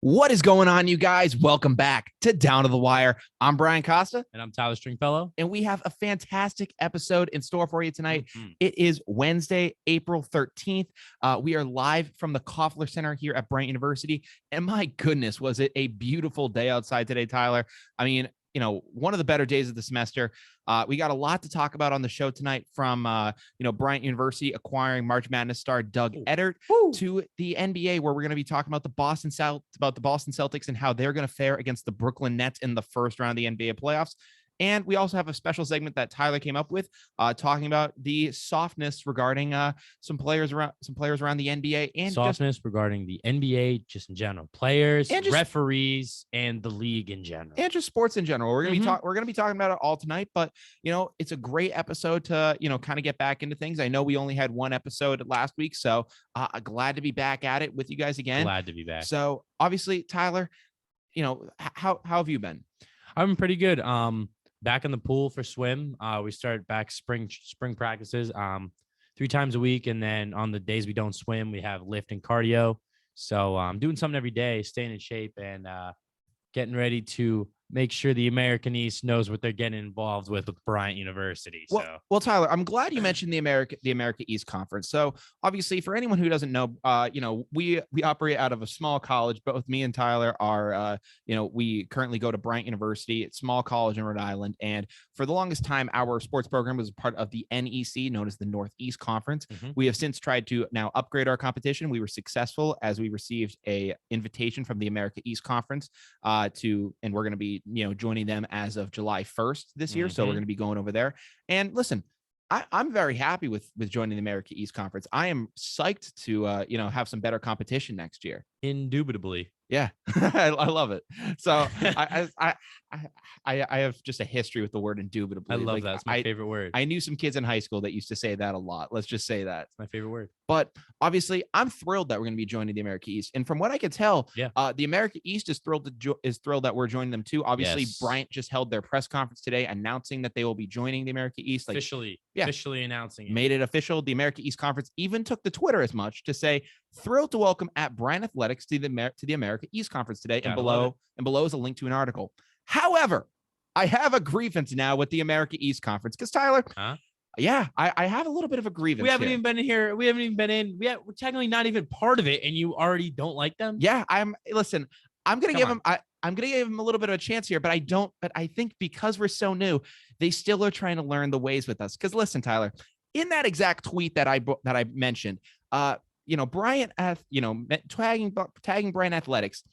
What is going on, you guys? Welcome back to Down to the Wire. I'm Brian Costa. And I'm Tyler Stringfellow. And we have a fantastic episode in store for you tonight. It is Wednesday, April 13th. We are live from the Koffler Center here at Bryant University. And my goodness, was it a beautiful day outside today, Tyler? I mean, one of the better days of the semester. We got a lot to talk about on the show tonight, from Bryant University acquiring March Madness star Doug Edert to the NBA, where we're going to be talking about the Boston Celtics and how they're going to fare against the Brooklyn Nets in the first round of the NBA playoffs. And we also have a special segment that Tyler came up with, talking about the softness regarding some players around the NBA, and softness regarding the NBA just in general, players, and referees, and the league in general, and just sports in general. We're gonna be talking about it all tonight. But it's a great episode to kind of get back into things. I know we only had one episode last week, so glad to be back at it with you guys again. Glad to be back. So obviously, Tyler, how have you been? I'm pretty good. Back in the pool for swim. We started back spring practices 3 times a week. And then on the days we don't swim, we have lift and cardio. So I'm doing something every day, staying in shape, and getting ready to make sure the American East knows what they're getting involved with Bryant University. Well, Tyler, I'm glad you mentioned the America East Conference. So obviously, for anyone who doesn't know, we operate out of a small college. Both me and Tyler are, we currently go to Bryant University. It's a small college in Rhode Island. And for the longest time, our sports program was part of the NEC, known as the Northeast Conference. We have since tried to now upgrade our competition. We were successful as we received a invitation from the America East Conference and we're going to be joining them as of July 1st this year. So we're going to be going over there. And listen, I'm very happy with joining the America East Conference. I am psyched to have some better competition next year. Indubitably. Yeah, I love it. So I have just a history with the word indubitably. I love that. It's my favorite word. I knew some kids in high school that used to say that a lot. Let's just say that. It's my favorite word. But obviously, I'm thrilled that we're going to be joining the America East. And from what I can tell, the America East is thrilled that we're joining them too. Obviously, Bryant just held their press conference today announcing that they will be joining the America East. Officially announcing it. Made it official. The America East Conference even took to Twitter as much to say, thrilled to welcome at Bryant Athletics to the America East Conference today. And below is a link to an article. However, I have a grievance now with the America East Conference because Tyler, I have a little bit of a grievance. We haven't even been here. We haven't even been in. We're technically not even part of it, and you already don't like them. Yeah, I'm gonna give them. I'm gonna give them a little bit of a chance here, but I think because we're so new, they still are trying to learn the ways with us. Because listen, Tyler, in that exact tweet that I mentioned, Bryant, tagging Bryant Athletics,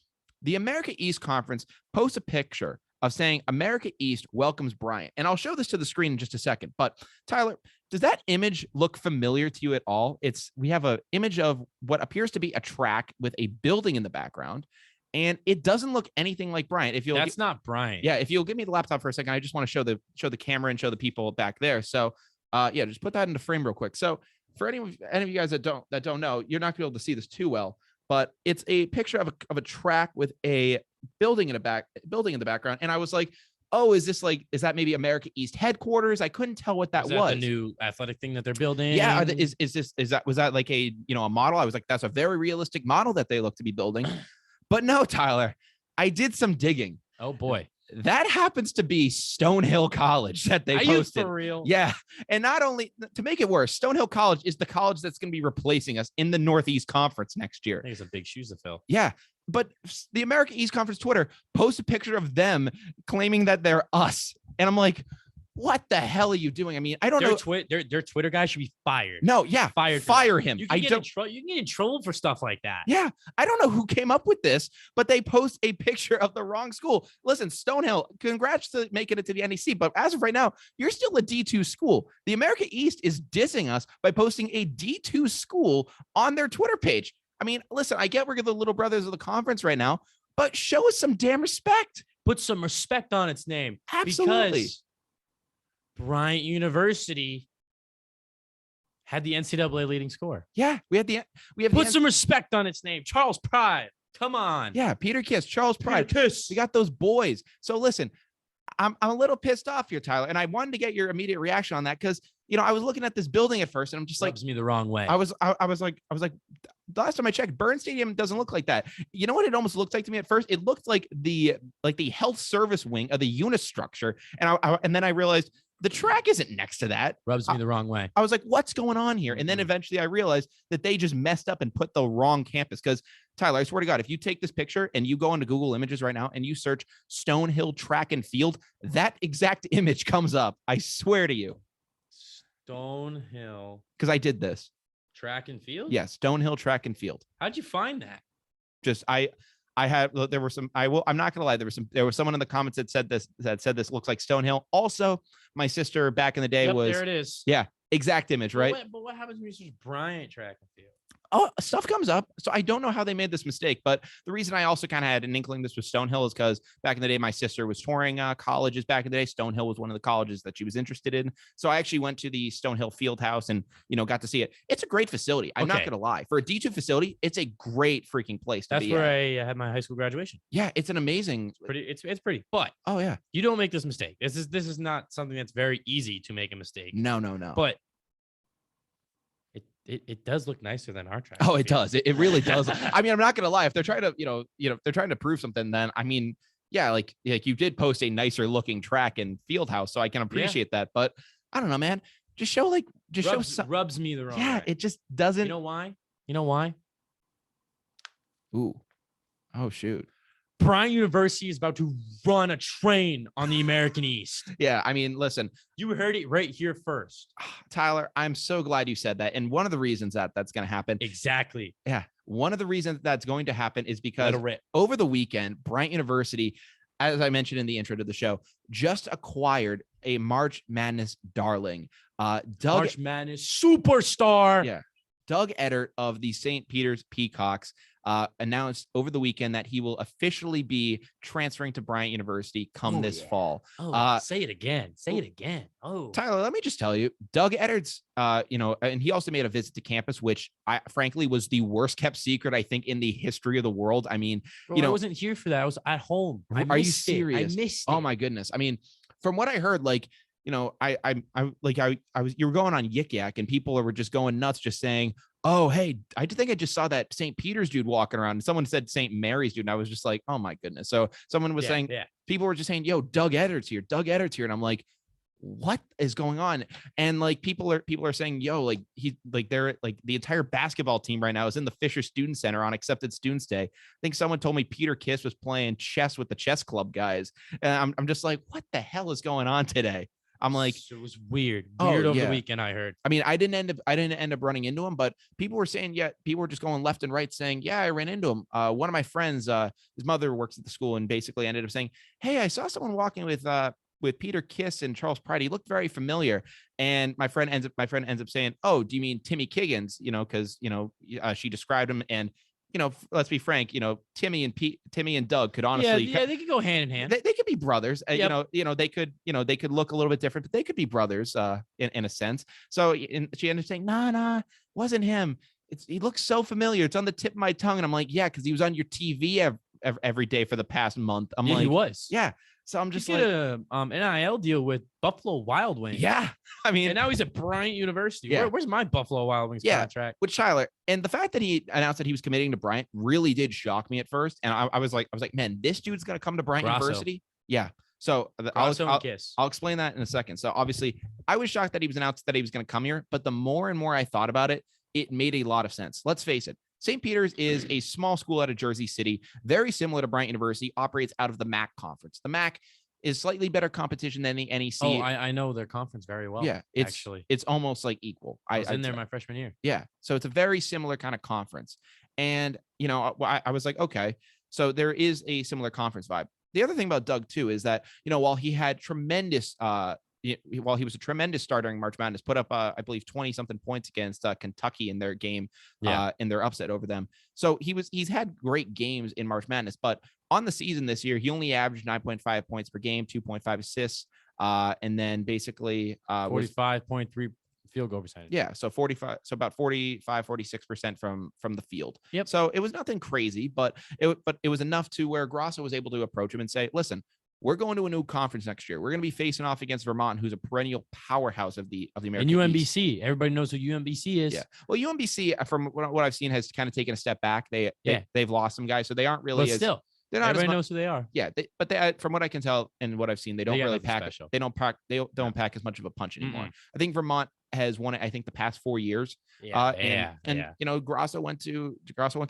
the America East Conference posts a picture of saying America East welcomes Bryant. And I'll show this to the screen in just a second. But Tyler, does that image look familiar to you at all? We have an image of what appears to be a track with a building in the background, and it doesn't look anything like Bryant. That's not Bryant. Yeah, if you'll give me the laptop for a second, I just want to show the camera and show the people back there. So just put that into frame real quick. So for any of you guys that don't know, you're not gonna be able to see this too well, but it's a picture of a track with a building in the background. And I was like, oh, is that maybe America East headquarters? I couldn't tell what that was. The new athletic thing that they're building. Yeah. Was that like a model? I was like, that's a very realistic model that they look to be building. But no, Tyler, I did some digging. Oh boy. That happens to be Stonehill College that they posted. For real? Yeah. And not only to make it worse, Stonehill College is the college that's going to be replacing us in the Northeast Conference next year. I think it's a big shoes to fill. Yeah. But the America East Conference Twitter posts a picture of them claiming that they're us. And I'm like, what the hell are you doing? I mean, I don't know. Their Twitter guy should be fired. No, yeah. Fire him. You can get in trouble for stuff like that. Yeah. I don't know who came up with this, but they post a picture of the wrong school. Listen, Stonehill, congrats to making it to the NEC. But as of right now, you're still a D2 school. The America East is dissing us by posting a D2 school on their Twitter page. I mean, listen, I get we're the little brothers of the conference right now, but show us some damn respect. Put some respect on its name. Absolutely. Because Bryant University had the NCAA leading scorer. Yeah, we have Put some respect on its name. Charles Pride. Come on. Yeah, Peter Kiss, Charles Pride. Peter Kiss. We got those boys. So listen, I'm a little pissed off here, Tyler, and I wanted to get your immediate reaction on that because I was looking at this building at first, and I'm just Rubs me the wrong way. I was like, the last time I checked, Burn Stadium doesn't look like that. You know what it almost looked like to me at first? It looked like the health service wing of the Unistructure. And then I realized the track isn't next to that. Rubs me the wrong way. I was like, what's going on here? And then eventually I realized that they just messed up and put the wrong campus. Because Tyler, I swear to God, if you take this picture and you go into Google Images right now and you search Stonehill Track and Field, that exact image comes up. I swear to you. Stonehill. Because I did this. Track and Field? Yeah, Stonehill Track and Field. How'd you find that? Just there were some, I'm not gonna lie, there was someone in the comments that said this looks like Stonehill. Also, my sister back in the day was, there it is. Yeah, exact image, right? But what happens when you search Bryant Track and Field? Oh, stuff comes up. So I don't know how they made this mistake, but the reason I also kind of had an inkling this was Stonehill is because back in the day, my sister was touring colleges back in the day. Stonehill was one of the colleges that she was interested in. So I actually went to the Stonehill Field House and, got to see it. It's a great facility. I'm not going to lie. For a D2 facility, it's a great freaking place to be. That's where I had my high school graduation. Yeah, it's an amazing. It's pretty. But oh yeah, you don't make this mistake. This is not something that's very easy to make a mistake. No. But it does look nicer than our track. Oh, it does. It really does. I mean, I'm not gonna lie. If they're trying to, if they're trying to prove something, then I mean, yeah, like you did post a nicer looking track and field house, so I can appreciate that. But I don't know, man. Just show rubs me the wrong way. Yeah, it just doesn't. You know why? Ooh. Oh shoot. Bryant University is about to run a train on the American East. Yeah, I mean, listen. You heard it right here first. Tyler, I'm so glad you said that. And one of the reasons that's going to happen. Exactly. Yeah. One of the reasons that's going to happen is because over the weekend, Bryant University, as I mentioned in the intro to the show, just acquired a March Madness darling. March Madness superstar. Yeah. Doug Edert of the St. Peter's Peacocks announced over the weekend that he will officially be transferring to Bryant University come this fall. Oh, say it again. Say it again. Oh, Tyler, let me just tell you, Doug Edert's, and he also made a visit to campus, which I frankly was the worst kept secret, I think, in the history of the world. I mean, I wasn't here for that. I was at home. Are you serious? I missed it. Oh my goodness. I mean, from what I heard, you were going on Yik Yak and people were just going nuts, just saying, oh, hey, I think I just saw that St. Peter's dude walking around. And someone said St. Mary's dude. And I was just like, oh my goodness. So someone was saying, people were just saying, yo, Doug Edert's here. Doug Edert's here. And I'm like, what is going on? And people are saying, yo, they're the entire basketball team right now is in the Fisher Student Center on Accepted Students Day. I think someone told me Peter Kiss was playing chess with the chess club guys. And I'm just like, what the hell is going on today? I'm like, it was weird over the weekend. I heard. I mean, I didn't end up running into him, but people were saying, people were just going left and right saying, yeah, I ran into him. One of my friends, his mother works at the school and basically ended up saying, hey, I saw someone walking with Peter Kiss and Charles Pride. He looked very familiar. And my friend ends up saying, oh, do you mean Timmy Kiggins? Because she described him and. Let's be frank, Timmy and Doug could honestly, they could go hand in hand. They could be brothers. Yep. They could look a little bit different, but they could be brothers in a sense. So she ended up saying, nah, wasn't him. He looks so familiar. It's on the tip of my tongue. And I'm like, yeah, because he was on your TV every day for the past month. I'm like, he was. Yeah. So I'm just like a NIL deal with Buffalo Wild Wings. Yeah. I mean, and now he's at Bryant University. Yeah. Where's my Buffalo Wild Wings contract? Which Tyler, and the fact that he announced that he was committing to Bryant really did shock me at first. And I was like, man, this dude's going to come to Bryant University. Yeah. So I'll explain that in a second. So obviously I was shocked that he was announced that he was going to come here, but the more and more I thought about it, it made a lot of sense. Let's face it. St. Peter's is a small school out of Jersey City, very similar to Bryant University, operates out of the MAC conference. The MAC is slightly better competition than the NEC. Oh, I know their conference very well. Yeah, it's almost like equal. I was in there my freshman year. Yeah, so it's a very similar kind of conference. And, I was like, okay, so there is a similar conference vibe. The other thing about Doug, too, is that, while he had tremendous while he was a tremendous star during March Madness, put up, I believe, 20-something points against Kentucky in their game, in their upset over them. So he's had great games in March Madness, but on the season this year, he only averaged 9.5 points per game, 2.5 assists, and then basically 45.3 field goal percentage. Yeah, so 46% from the field. Yep. So it was nothing crazy, but it was enough to where Grosso was able to approach him and say, listen, we're going to a new conference next year. We're going to be facing off against Vermont, who's a perennial powerhouse of the American And East. UMBC, everybody knows who UMBC is. Yeah. Well, UMBC, from what I've seen, has kind of taken a step back. They've lost some guys, so they aren't really. But still, they're not. Everybody knows who they are. Yeah, but they, from what I can tell and what I've seen, they don't really pack. Special. They don't pack. They don't pack as much of a punch anymore. I think Vermont has won it, I think, the past 4 years. Grasso went to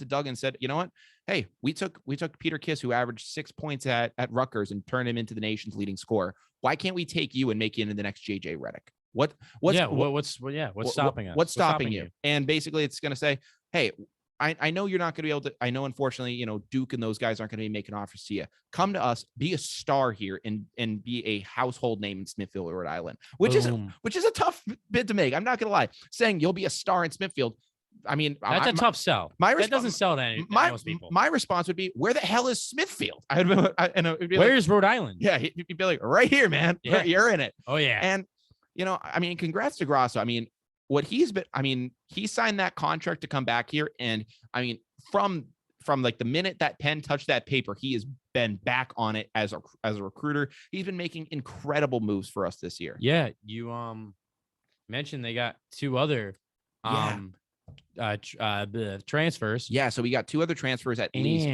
Doug and said, you know what? Hey, we took Peter Kiss, who averaged 6 points at Rutgers, and turned him into the nation's leading scorer. Why can't we take you and make you into the next JJ Redick? What's stopping us? What's stopping you? And basically it's going to say, hey, I know you're not going to be able to. I know, unfortunately, Duke and those guys aren't going to be making offers to you. Come to us, be a star here, and be a household name in Smithfield, Rhode Island, which is a tough bid to make. I'm not going to lie. Saying you'll be a star in Smithfield, I mean, that's a tough sell. That doesn't sell to most people. My response would be, where the hell is Smithfield? Where's Rhode Island? Yeah, he'd be like, right here, man. Yeah. You're in it. Oh yeah. And I mean, congrats to Grasso. I mean, he signed that contract to come back here. And I mean, from like the minute that pen touched that paper, he has been back on it as a recruiter. He's been making incredible moves for us this year. Yeah. You mentioned they got 2 other transfers. Yeah. So we got 2 other transfers at least.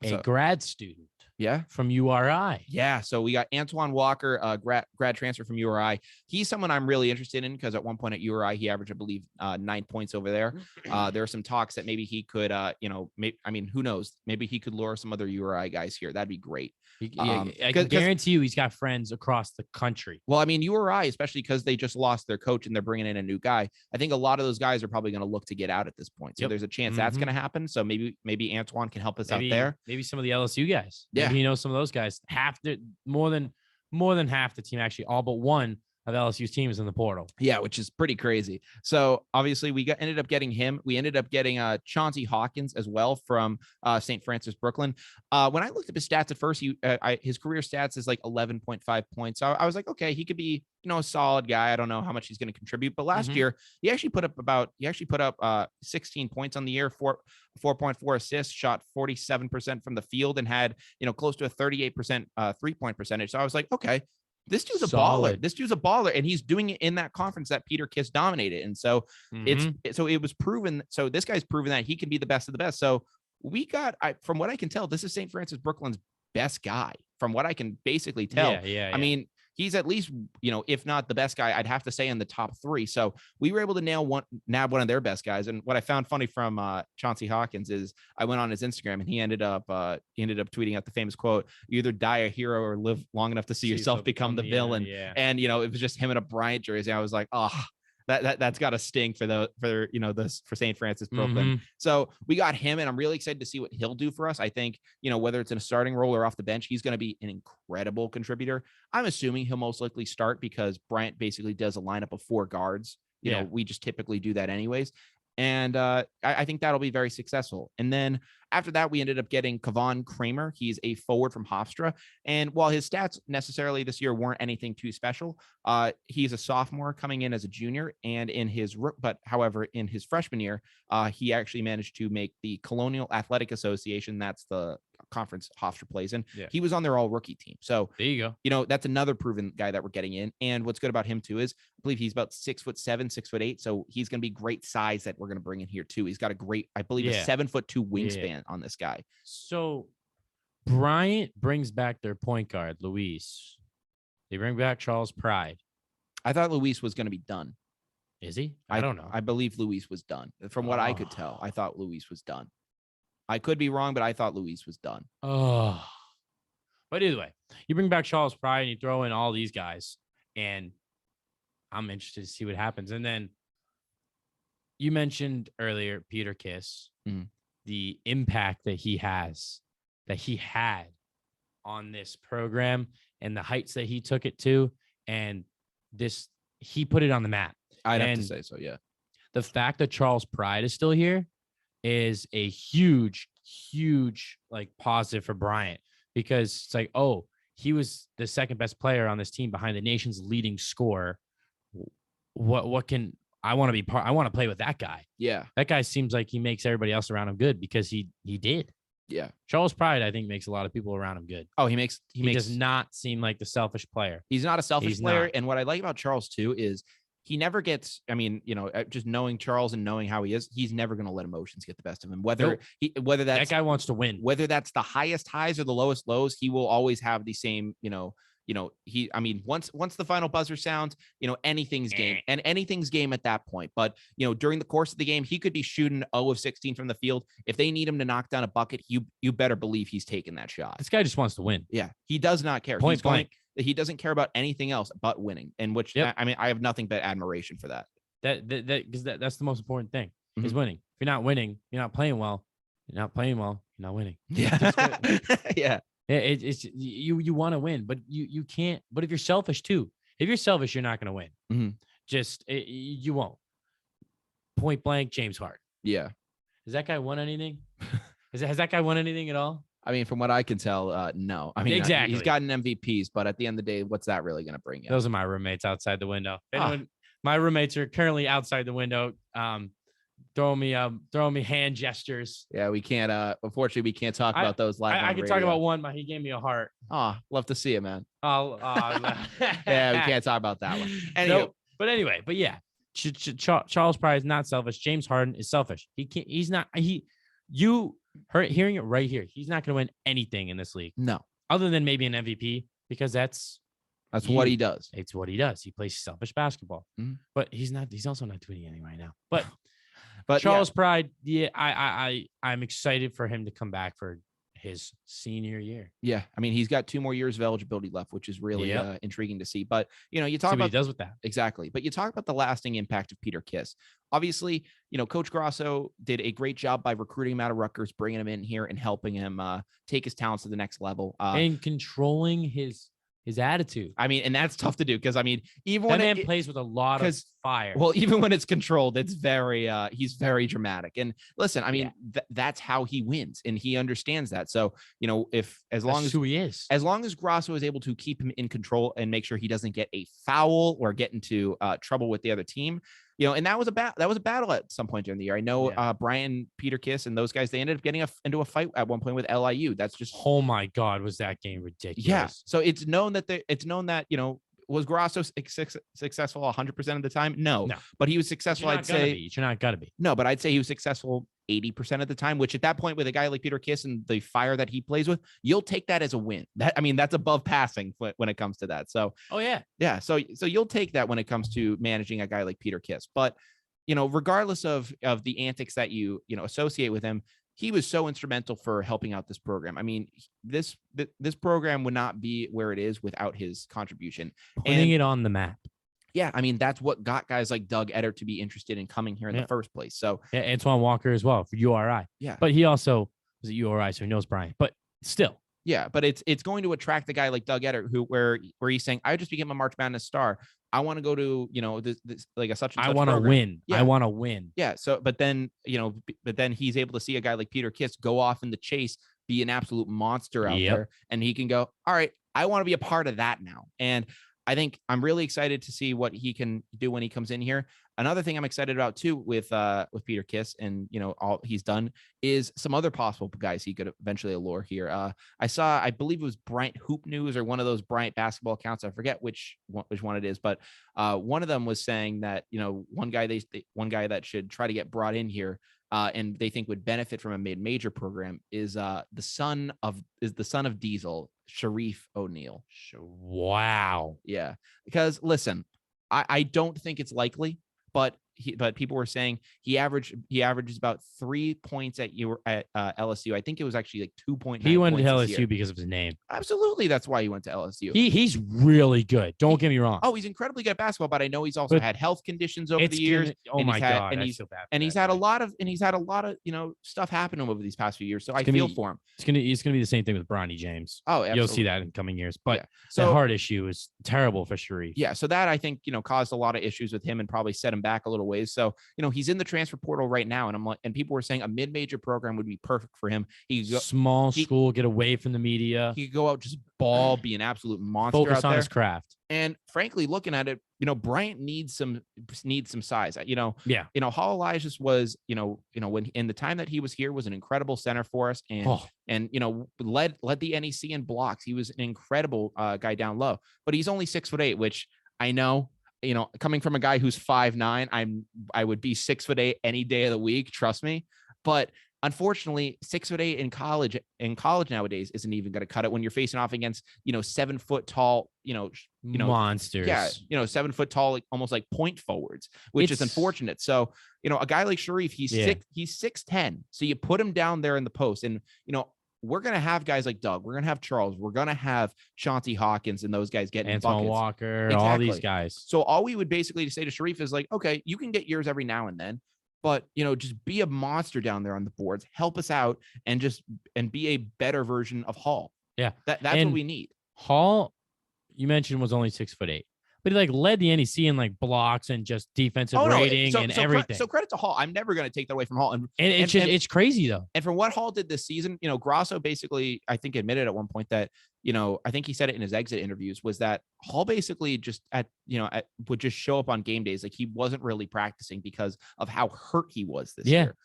And a grad student. Yeah, from URI. Yeah, so we got Antoine Walker, grad transfer from URI. He's someone I'm really interested in because at one point at URI he averaged, I believe, 9 points over there. There are some talks that maybe he could, who knows? Maybe he could lure some other URI guys here. That'd be great. I can guarantee you he's got friends across the country. Well, I mean, URI, especially because they just lost their coach and they're bringing in a new guy. I think a lot of those guys are probably going to look to get out at this point. So there's a chance that's going to happen. So maybe Antoine can help us out there. Maybe some of the LSU guys. Yeah. Maybe he knows some of those guys. More than half the team, actually, all but one of LSU's teams in the portal. Yeah, which is pretty crazy. So obviously we ended up getting him. We ended up getting Chauncey Hawkins as well from St. Francis, Brooklyn. When I looked up his stats at first, his career stats is like 11.5 points. So I was like, okay, he could be, a solid guy. I don't know how much he's going to contribute, but last year he actually put up 16 points on the year, 4.4 assists, shot 47% from the field, and had, close to a 38% 3-point percentage. So I was like, okay, this dude's a baller. This dude's a baller, and he's doing it in that conference that Peter Kiss dominated. And so it was proven. So this guy's proven that he can be the best of the best. So we got, from what I can tell, this is St. Francis Brooklyn's best guy. From what I can basically tell. I mean, he's at least, if not the best guy, I'd have to say in the top 3. So we were able to nab one of their best guys. And what I found funny from Chauncey Hawkins is I went on his Instagram and he ended up tweeting out the famous quote, "You either die a hero or live long enough to see yourself become the villain." And it was just him in a Bryant jersey. I was like, oh, that's got to sting for St. Francis Brooklyn. So we got him, and I'm really excited to see what he'll do for us. I think, whether it's in a starting role or off the bench, he's going to be an incredible contributor. I'm assuming he'll most likely start because Bryant basically does a lineup of 4 guards. We just typically do that anyways. And I think that'll be very successful. And then after that, we ended up getting Kevon Kramer. He's a forward from Hofstra. And while his stats necessarily this year weren't anything too special, he's a sophomore coming in as a junior. And in his freshman year, he actually managed to make the Colonial Athletic Association. That's the conference Hofstra plays in. He was on their all rookie team. So there you go. That's another proven guy that we're getting in. And what's good about him too is I believe he's about 6'7", 6'8". So he's going to be great size that we're going to bring in here too. He's got a great, I believe, a 7'2" wingspan on this guy. So Bryant brings back their point guard, Luis. They bring back Charles Pride. I thought Luis was going to be done. Is he? I don't know. I believe Luis was done. From what I could tell, I thought Luis was done. I could be wrong, but I thought Luis was done. Oh, but either way, you bring back Charles Pride and you throw in all these guys, and I'm interested to see what happens. And then you mentioned earlier Peter Kiss, the impact that he had on this program and the heights that he took it to, and he put it on the map. I'd have to say so, yeah. The fact that Charles Pride is still here is a huge like positive for Bryant, because it's like, oh, he was the second best player on this team behind the nation's leading scorer. What can I want to be part? I want to play with that guy. Yeah, that guy seems like he makes everybody else around him good because he did. Yeah. Charles Pride, I think, makes a lot of people around him good. Oh, he Does not seem like the selfish player. He's not a selfish player. Not. And what I like about Charles too is he never gets, I mean, just knowing Charles and knowing how he is, he's never going to let emotions get the best of him. Whether that guy wants to win, whether that's the highest highs or the lowest lows, he will always have the same, once the final buzzer sounds, anything's game and anything's game at that point. But, during the course of the game, he could be shooting 0 of 16 from the field. If they need him to knock down a bucket, you better believe he's taking that shot. This guy just wants to win. Yeah. He does not care. Point blank. He doesn't care about anything else but winning, and which, I mean, I have nothing but admiration for that. Because that's the most important thing is winning. If you're not winning, you're not playing well. You're not playing well. You're not winning. Yeah. Yeah. It's you want to win, but you can't. But if you're selfish too, if you're selfish, you're not going to win. Mm-hmm. You won't. Point blank, James Harden. Yeah. Has that guy won anything? Has that guy won anything at all? I mean, from what I can tell, no. I mean, exactly. He's gotten MVPs, but at the end of the day, what's that really going to bring you? Those are my roommates outside the window. My roommates are currently outside the window, throwing me hand gestures. Yeah, we can't. Unfortunately, we can't talk about those live. I can talk about one, but he gave me a heart. Oh, love to see it, man. Yeah, we can't talk about that one. But yeah, Charles Pride is not selfish. James Harden is selfish. He can't. He's not. Hearing it right here. He's not going to win anything in this league. No, other than maybe an MVP, because that's what he does. It's what he does. He plays selfish basketball, but he's not. He's also not doing anything right now. But Charles Pride, I'm excited for him to come back for his senior year. Yeah, I mean, he's got 2 more years of eligibility left, which is really intriguing to see. But you talk about what he does with that. Exactly. But you talk about the lasting impact of Peter Kiss. Obviously, Coach Grosso did a great job by recruiting him out of Rutgers, bringing him in here and helping him take his talents to the next level and controlling his attitude. I mean, and that's tough to do because I mean, even that when man plays with a lot of fire. Well, even when it's controlled, it's very he's very dramatic. And listen, I mean, that's how he wins, and he understands that. So as long as Grosso is able to keep him in control and make sure he doesn't get a foul or get into trouble with the other team. And that was a battle at some point during the year. I know Brian, Peter Kiss, and those guys, they ended up getting into a fight at one point with LIU. That's just, oh my God, was that game ridiculous? Yeah. So it's known that was Grosso successful 100% of the time? No, but he was successful. I'd say you're not gonna be. No, but I'd say he was successful 80% of the time, which at that point with a guy like Peter Kiss and the fire that he plays with, you'll take that as a win. That's above passing when it comes to that. So, yeah. So you'll take that when it comes to managing a guy like Peter Kiss. But, regardless of the antics that you associate with him, he was so instrumental for helping out this program. I mean, this program would not be where it is without his contribution. Putting it on the map. Yeah, I mean, that's what got guys like Doug Edert to be interested in coming here in the first place. So Antoine Walker as well for URI. Yeah. But he also was at URI, so he knows Bryant. But still. Yeah, but it's going to attract the guy like Doug Edert, where he's saying, I just became a March Madness star. I want to go to, this like a such and such. I want to win. Yeah. I want to win. Yeah. So, but then he's able to see a guy like Peter Kiss go off in the chase, be an absolute monster out there. And he can go, all right, I want to be a part of that now. And I think I'm really excited to see what he can do when he comes in here. Another thing I'm excited about too with Peter Kiss and all he's done is some other possible guys he could eventually allure here. I believe it was Bryant Hoop News or one of those Bryant basketball accounts. I forget which one it is, but one of them was saying that one guy that should try to get brought in here and they think would benefit from a mid-major program is the son of Diesel, Sharif O'Neal. Wow. Yeah, because listen, I don't think it's likely. But people were saying he averages about 3 points at LSU. I think it was actually like 2.9. He went to LSU because of his name. Absolutely, that's why he went to LSU. He's really good. Don't get me wrong. Oh, he's incredibly good at basketball, but I know he's also had health conditions over the years. Oh my God, and he's had a lot of stuff happen to him over these past few years. So I feel for him. It's gonna be the same thing with Bronny James. Oh, absolutely. You'll see that in coming years. But the heart issue is terrible for Sharif. Yeah, so that I think caused a lot of issues with him and probably set him back a little ways. So, he's in the transfer portal right now. And I'm like, and people were saying a mid-major program would be perfect for him. Small school, get away from the media. He could go out, just ball, be an absolute monster. Focus out on there. his craft. And frankly, looking at it, Bryant needs some size. Yeah. Hall Elijah was, when in the time that he was here, was an incredible center for us, and led the NEC in blocks. He was an incredible guy down low, but he's only 6'8", which I know, coming from a guy who's 5'9", I would be 6'8" any day of the week. Trust me. But unfortunately, 6'8" in college nowadays isn't even going to cut it when you're facing off against, 7 foot tall, monsters. Yeah. 7 foot tall, like, almost like point forwards, which is unfortunate. So, a guy like Sharif, he's 6'10". So you put him down there in the post, and, we're going to have guys like Doug. We're going to have Charles. We're going to have Chauncey Hawkins and those guys getting Antoine buckets. Walker, all these guys. So all we would basically say to Sharif is like, okay, you can get yours every now and then, but, just be a monster down there on the boards, help us out, and be a better version of Hall. Yeah. That's what we need. Hall, you mentioned, was only 6'8", but he led the NEC in blocks and just defensive rating and everything. So credit to Hall. I'm never going to take that away from Hall. And it's crazy though. And from what Hall did this season, Grasso basically, I think, admitted at one point that, I think he said it in his exit interviews, was that Hall basically just would just show up on game days. Like, he wasn't really practicing because of how hurt he was this year,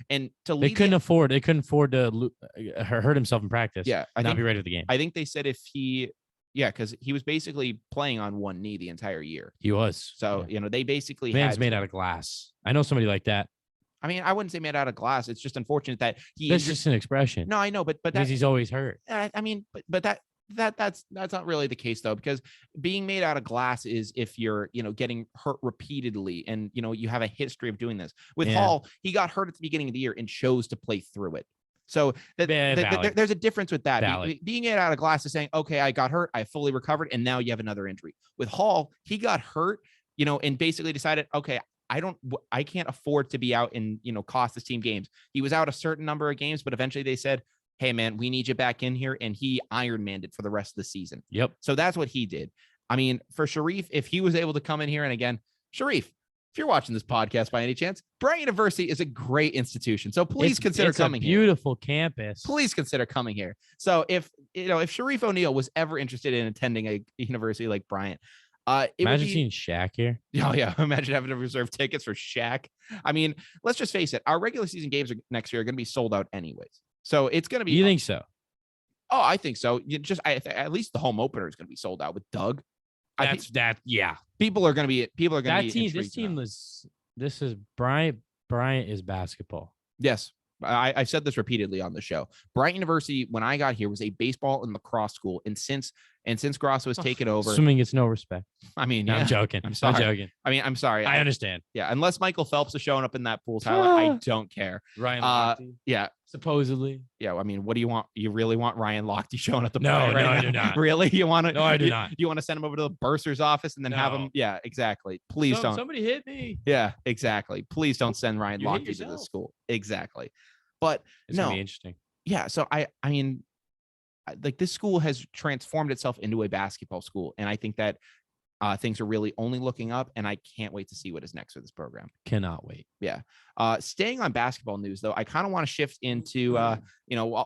and they couldn't afford to hurt himself in practice. Yeah. Not be ready for the game. I think they said because he was basically playing on one knee the entire year. He was. So, they basically man's made out of glass. I know somebody like that. I mean, I wouldn't say made out of glass. It's just unfortunate that that's just an expression. No, I know, but because he's always hurt. I mean, but that's not really the case though, because being made out of glass is if you're, getting hurt repeatedly and, you have a history of doing this. With Hall, he got hurt at the beginning of the year and chose to play through it. So there's a difference with that. Being made out of glass is saying, okay, I got hurt, I fully recovered, and now you have another injury. With Hall, he got hurt, and basically decided, okay, I can't afford to be out and, cost this team games. He was out a certain number of games, but eventually they said, hey man, we need you back in here. And he Ironmanned it for the rest of the season. Yep. So that's what he did. I mean, for Sharif, if he was able to come in here, and again, Sharif, if you're watching this podcast by any chance, Bryant University is a great institution. So please consider coming here. Beautiful campus. Please consider coming here. So if Sharif O'Neal was ever interested in attending a university like Bryant, imagine seeing Shaq here. Oh yeah, imagine having to reserve tickets for Shaq. I mean, let's just face it. Our regular season games next year are going to be sold out anyways. So it's going to be. You think so? Oh, I think so. At least the home opener is going to be sold out with Doug. Yeah. People are going to be. This is Bryant. Bryant is basketball. Yes. I've said this repeatedly on the show. Bryant University, when I got here, was a baseball and lacrosse school, and since Grasso has taken over, swimming gets no respect. I mean, I'm joking. I'm joking. I mean, I'm sorry. I understand. Yeah, unless Michael Phelps is showing up in that pool, Tyler, I don't care. Ryan Lochte. Yeah, supposedly. Yeah, I mean, what do you want? You really want Ryan Lochte showing up the pool? No, I do not. Really? You want to? No, I do not. You want to send him over to the bursar's office and then have him? Yeah, exactly. Please don't. Somebody hit me. Yeah, exactly. Please don't send Ryan Lochte to this school. Exactly. But it's gonna be interesting. Yeah. So I mean, like, this school has transformed itself into a basketball school, and I think that things are really only looking up, and I can't wait to see what is next for this program. Cannot wait. Yeah. Staying on basketball news, though, I kind of want to shift into, while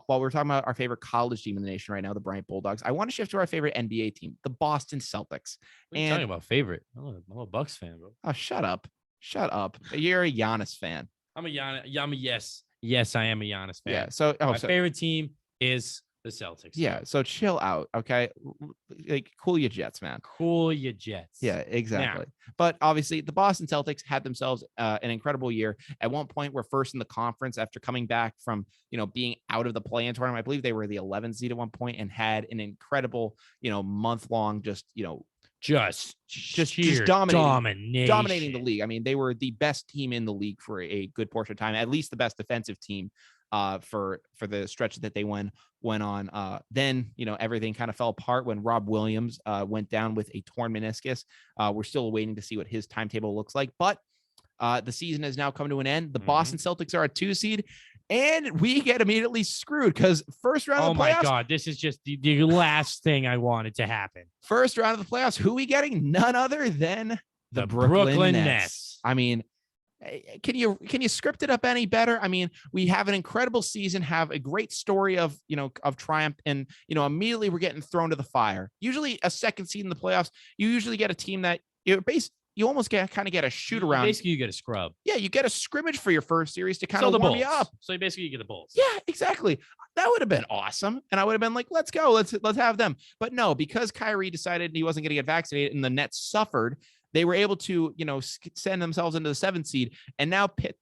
we're talking about our favorite college team in the nation right now, the Bryant Bulldogs, I want to shift to our favorite NBA team, the Boston Celtics. What are you talking about favorite? I'm a Bucks fan, bro. Oh, shut up. You're a Giannis fan. I'm a Giannis. Yes, I am a Giannis fan. Yeah. So my favorite team is the Celtics. Yeah. So chill out. Okay. Like, cool your jets, man. Cool your jets. Yeah, exactly. Now, but obviously the Boston Celtics had themselves an incredible year. At one point, we're first in the conference after coming back from, being out of the play-in tournament. I believe they were the 11th seed at one point and had an incredible, month-long, just dominating the league. I mean, they were the best team in the league for a good portion of time, at least the best defensive team for the stretch that they went on. Then, everything kind of fell apart when Rob Williams went down with a torn meniscus. We're still waiting to see what his timetable looks like, but the season has now come to an end. The Boston Celtics are a 2 seed. And we get immediately screwed because first round of the playoffs. Oh, my God. This is just the last thing I wanted to happen. First round of the playoffs. Who are we getting? None other than the Brooklyn Nets. I mean, Can you script it up any better? I mean, we have an incredible season, have a great story of triumph, and immediately we're getting thrown to the fire. Usually, a second seed in the playoffs, you usually get a team that you almost kind of get a shoot around. Basically, you get a scrub. Yeah, you get a scrimmage for your first series to kind of warm you up. So basically, you get the Bulls. Yeah, exactly. That would have been awesome, and I would have been like, "Let's go, let's have them." But no, because Kyrie decided he wasn't going to get vaccinated, and the Nets suffered. They were able to, send themselves into the 7th seed and now pit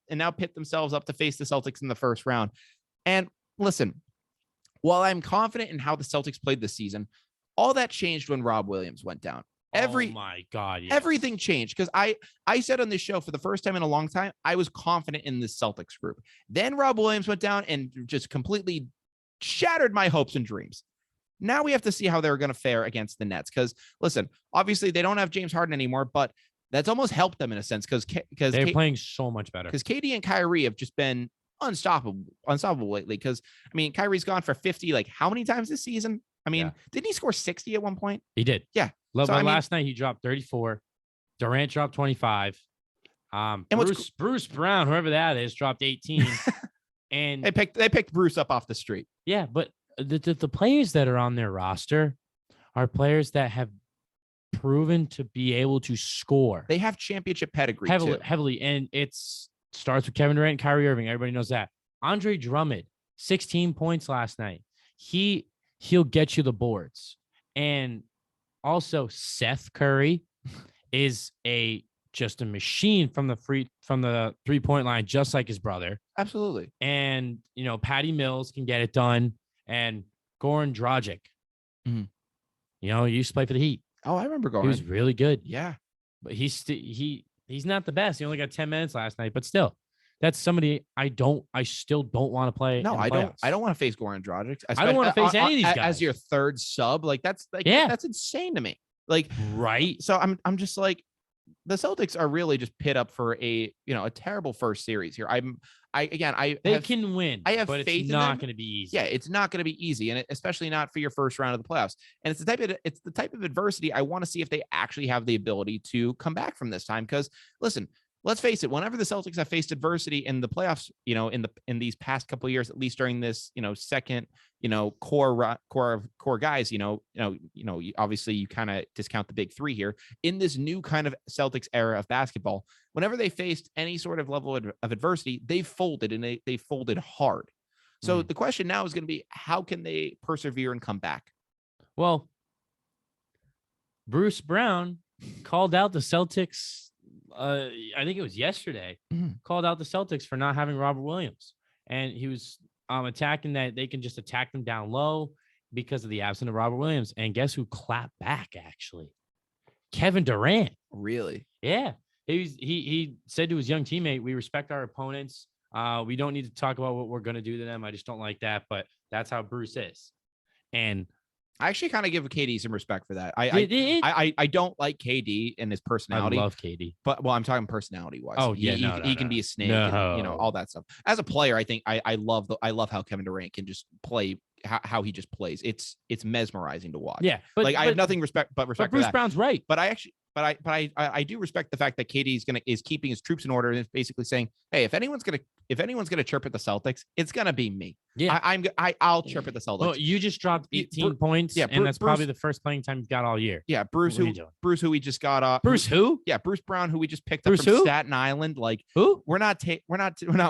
themselves up to face the Celtics in the first round. And listen, while I'm confident in how the Celtics played this season, all that changed when Rob Williams went down. Oh my God. Yes. Everything changed because I said on this show for the first time in a long time, I was confident in this Celtics group. Then Rob Williams went down and just completely shattered my hopes and dreams. Now we have to see how they're going to fare against the Nets. Because listen, obviously they don't have James Harden anymore, but that's almost helped them in a sense because they're playing so much better. Because KD and Kyrie have just been unstoppable lately. Because I mean, Kyrie's gone for 50 like how many times this season? I mean, didn't he score 60 at one point? He did. Yeah. Last night he dropped 34. Durant dropped 25. Bruce Brown, whoever that is, dropped 18. And they picked Bruce up off the street. Yeah, but the players that are on their roster are players that have proven to be able to score. They have championship pedigree heavily, and it starts with Kevin Durant and Kyrie Irving. Everybody knows that. Andre Drummond, 16 points last night. He'll get you the boards. And also Seth Curry is just a machine from the 3-point line, just like his brother. Absolutely. And Patty Mills can get it done. And Goran Dragic, he used to play for the Heat. Oh, I remember Goran. He was really good. Yeah, but he's not the best. He only got 10 minutes last night, but still, that's somebody I still don't want to play. No, I don't want to face Goran Dragic. I don't want to face any of these guys as your third sub. Like that's insane to me. Like right. So I'm just like, the Celtics are really just pit up for a terrible first series here. They can win. I have but faith. It's not going to be easy. Yeah, it's not going to be easy, and especially not for your first round of the playoffs. And it's the type of adversity I want to see if they actually have the ability to come back from this time. Because listen, let's face it, whenever the Celtics have faced adversity in the playoffs, in these past couple of years, at least during this, second, core guys, obviously you kind of discount the big three here in this new kind of Celtics era of basketball. Whenever they faced any sort of level of adversity, they folded, and they folded hard. So the question now is going to be, how can they persevere and come back? Well, Bruce Brown called out the Celtics. I think it was yesterday, called out the Celtics for not having Robert Williams. And he was attacking that they can just attack them down low because of the absence of Robert Williams. And guess who clapped back, actually? Kevin Durant. Really? Yeah. He said to his young teammate, we respect our opponents. We don't need to talk about what we're going to do to them. I just don't like that. But that's how Bruce is. And I actually kind of give KD some respect for that. I don't like KD and his personality. I love KD, but I'm talking personality wise. Oh yeah, he can be a snake, and, all that stuff. As a player, I think I love how Kevin Durant can just play how he just plays. It's mesmerizing to watch. Yeah, but I have nothing but respect. But Bruce for that. Brown's right. But I do respect the fact that KD is keeping his troops in order and is basically saying, hey, if anyone's gonna chirp at the Celtics, it's gonna be me. Yeah, I'll chirp at the Celtics. Well, you just dropped 18 points, and that's probably the first playing time you've got all year. Yeah, Bruce, who we just got. Bruce who? Yeah, Bruce Brown, who we just picked up from Staten Island. Like who? We're not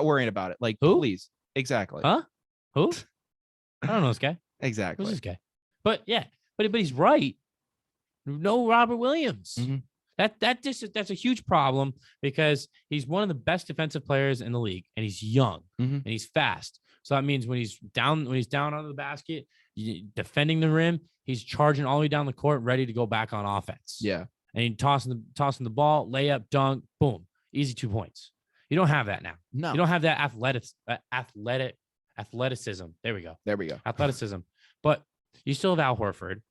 worrying about it. Like who? Please, exactly. Huh? Who? I don't know this guy. Exactly. Who's this guy? But yeah, but he's right. No Robert Williams. Mm-hmm. That's a huge problem because he's one of the best defensive players in the league, and he's young and he's fast. So that means when he's down under the basket, defending the rim, he's charging all the way down the court, ready to go back on offense. Yeah, and he tossing the ball, layup, dunk, boom, easy 2 points. You don't have that now. No, you don't have that athleticism. There we go. Athleticism. But you still have Al Horford,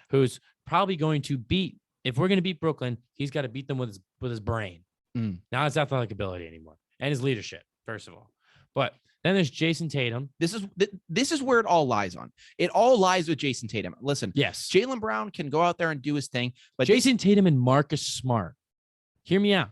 who's probably going to beat. If we're going to beat Brooklyn, he's got to beat them with his brain. Not his athletic ability anymore, and his leadership, first of all. But then there's Jason Tatum. This is where it all lies on. It all lies with Jason Tatum. Listen, yes, Jaylen Brown can go out there and do his thing, but Jason Tatum and Marcus Smart. Hear me out.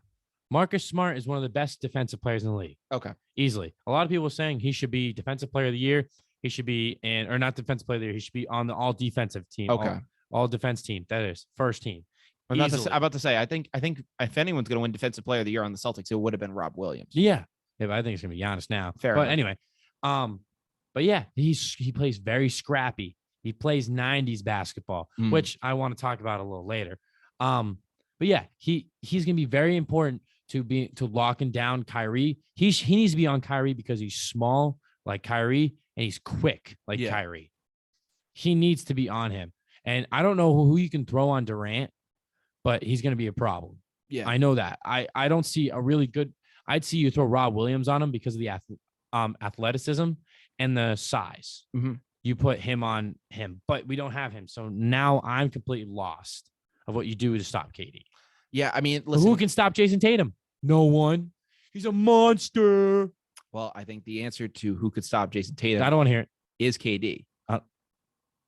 Marcus Smart is one of the best defensive players in the league. Okay. Easily. A lot of people are saying he should be defensive player of the year. He should be or not defensive player of the year. He should be on the all defensive team. Okay. All defense team. That is first team. I'm about to say, I think if anyone's going to win defensive player of the year on the Celtics, it would have been Rob Williams. Yeah. But I think it's going to be Giannis now. Fair but enough. Anyway, but yeah, he plays very scrappy. He plays 90s basketball, which I want to talk about a little later. But yeah, he's going to be very important to locking down Kyrie. He needs to be on Kyrie because he's small like Kyrie and he's quick like Kyrie. He needs to be on him. And I don't know who you can throw on Durant, but he's going to be a problem. Yeah, I know that. I don't see a really good. I'd see you throw Rob Williams on him because of the athleticism and the size. Mm-hmm. You put him on him, but we don't have him. So now I'm completely lost of what you do to stop KD. Yeah, I mean, listen, who can stop Jason Tatum? No one. He's a monster. Well, I think the answer to who could stop Jason Tatum, I don't want to hear it, is KD.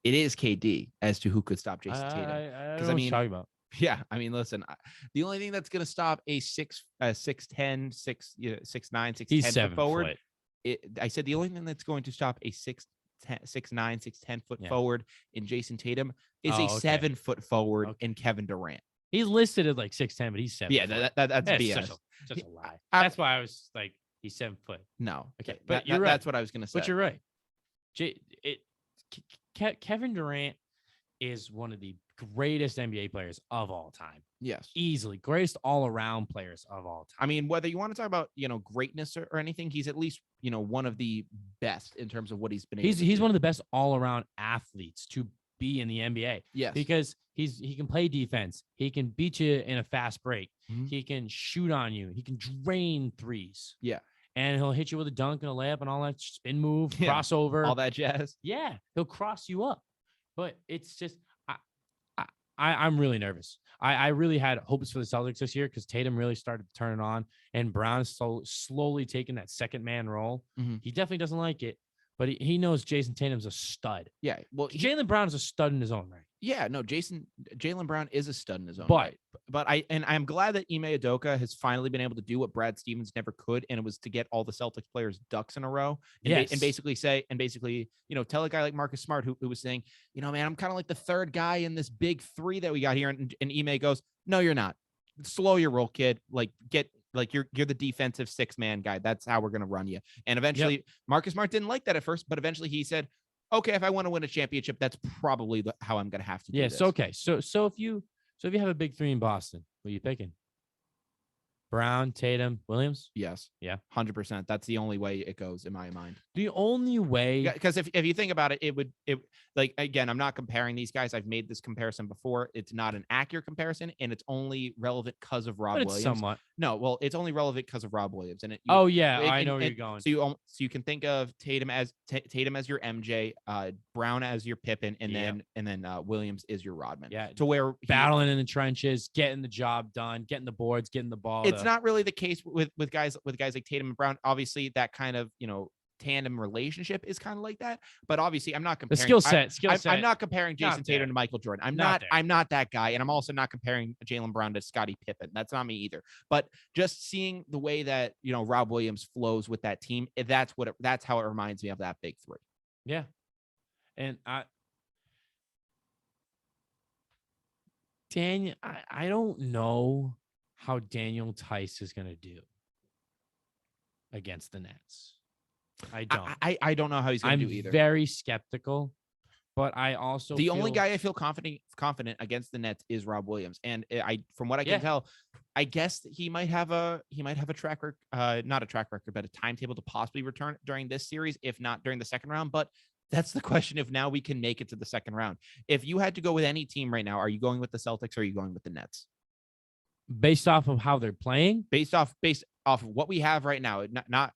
It is KD as to who could stop Jason Tatum. Because I mean, talking about. Yeah, I mean, listen, the only thing that's going to stop a 6'10", 6'9", 6'10" forward. I said the only thing that's going to stop a 6'9", 6'10" foot forward in Jason Tatum is a 7 foot forward in Kevin Durant. He's listed at like 6'10", but he's 7. Yeah, that's BS. Such a lie. That's why I was like, he's 7 foot. No, okay, but you're right. That's what I was going to say. But you're right. Kevin Durant is one of the greatest NBA players of all time. Yes. Easily. Greatest all-around players of all time. I mean, whether you want to talk about, greatness or anything, he's at least, one of the best in terms of what he's been able to do. He's one of the best all-around athletes to be in the NBA. Yes. Because he can play defense. He can beat you in a fast break. Mm-hmm. He can shoot on you. He can drain threes. Yeah. And he'll hit you with a dunk and a layup and all that spin move, crossover. All that jazz. Yeah. He'll cross you up. But it's just, I'm really nervous. I really had hopes for the Celtics this year because Tatum really started to turn it on and Brown is slowly taking that second man role. Mm-hmm. He definitely doesn't like it, but he knows Jason Tatum's a stud. Yeah. Well, Jaylen Brown is a stud in his own right. Yeah, no, Jaylen Brown is a stud in his own but, right. But I'm glad that Ime Udoka has finally been able to do what Brad Stevens never could, and it was to get all the Celtics players ducks in a row and basically tell a guy like Marcus Smart who was saying, man, I'm kind of like the third guy in this big three that we got here, and Ime goes, no, you're not. Slow your roll, kid. You're the defensive 6-man guy. That's how we're gonna run you. And eventually, Marcus Smart didn't like that at first, but eventually he said, okay, if I want to win a championship, that's probably how I'm going to have to do this. So, okay. So if you have a big three in Boston, what are you picking? Brown, Tatum, Williams? Yes. Yeah. 100%. That's the only way it goes in my mind. The only way. Because if you think about it, again, I'm not comparing these guys. I've made this comparison before. It's not an accurate comparison, and it's only relevant because of Rob Williams. Somewhat. No, well, it's only relevant because of Rob Williams. And I know where you're going. So you can think of Tatum as your MJ, Brown as your Pippen, and then Williams is your Rodman. Yeah. To where battling in the trenches, getting the job done, getting the boards, getting the ball. It's not really the case with guys like Tatum and Brown. Obviously, that kind of tandem relationship is kind of like that. But obviously, I'm not comparing the skill set. I'm not comparing Jason Tatum to Michael Jordan. I'm not that guy, and I'm also not comparing Jaylen Brown to Scottie Pippen. That's not me either. But just seeing the way that Rob Williams flows with that team, that's how it reminds me of that big three. Yeah, and Daniel, I don't know how Daniel Tice is going to do against the Nets. I don't. I don't know how he's going to do either. I'm very skeptical, but I also only guy I feel confident against the Nets is Rob Williams, and from what I can tell, I guess he might have a track record, not a track record, but a timetable to possibly return during this series, if not during the second round. But that's the question: if now we can make it to the second round. If you had to go with any team right now, are you going with the Celtics or are you going with the Nets? Based off of how they're playing, based off of what we have right now, not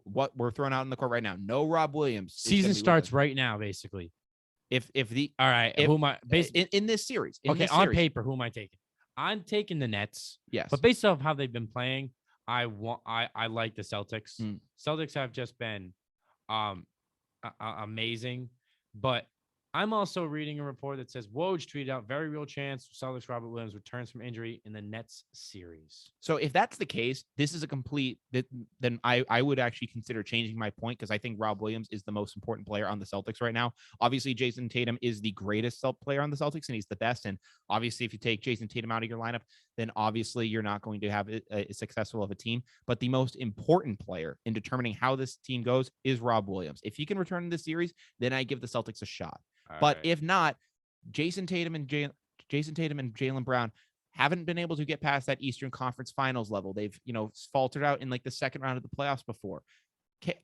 what we're throwing out in the court right now. No Rob Williams. Season starts right now, basically. All right, who am I in this series? On paper, who am I taking? I'm taking the Nets. Yes, but based off how they've been playing, I like the Celtics. Celtics have just been amazing, but I'm also reading a report that says Woj tweeted out very real chance Celtics Robert Williams returns from injury in the Nets series. So if that's the case, this is a complete that then I would actually consider changing my point because I think Rob Williams is the most important player on the Celtics right now. Obviously, Jason Tatum is the greatest player on the Celtics and he's the best. And obviously, if you take Jason Tatum out of your lineup, then obviously you're not going to have a successful of a team. But the most important player in determining how this team goes is Rob Williams. If he can return in this series, then I give the Celtics a shot. But if not, Jason Tatum and Jaylen Brown haven't been able to get past that Eastern Conference Finals level. They've, faltered out in like the second round of the playoffs before.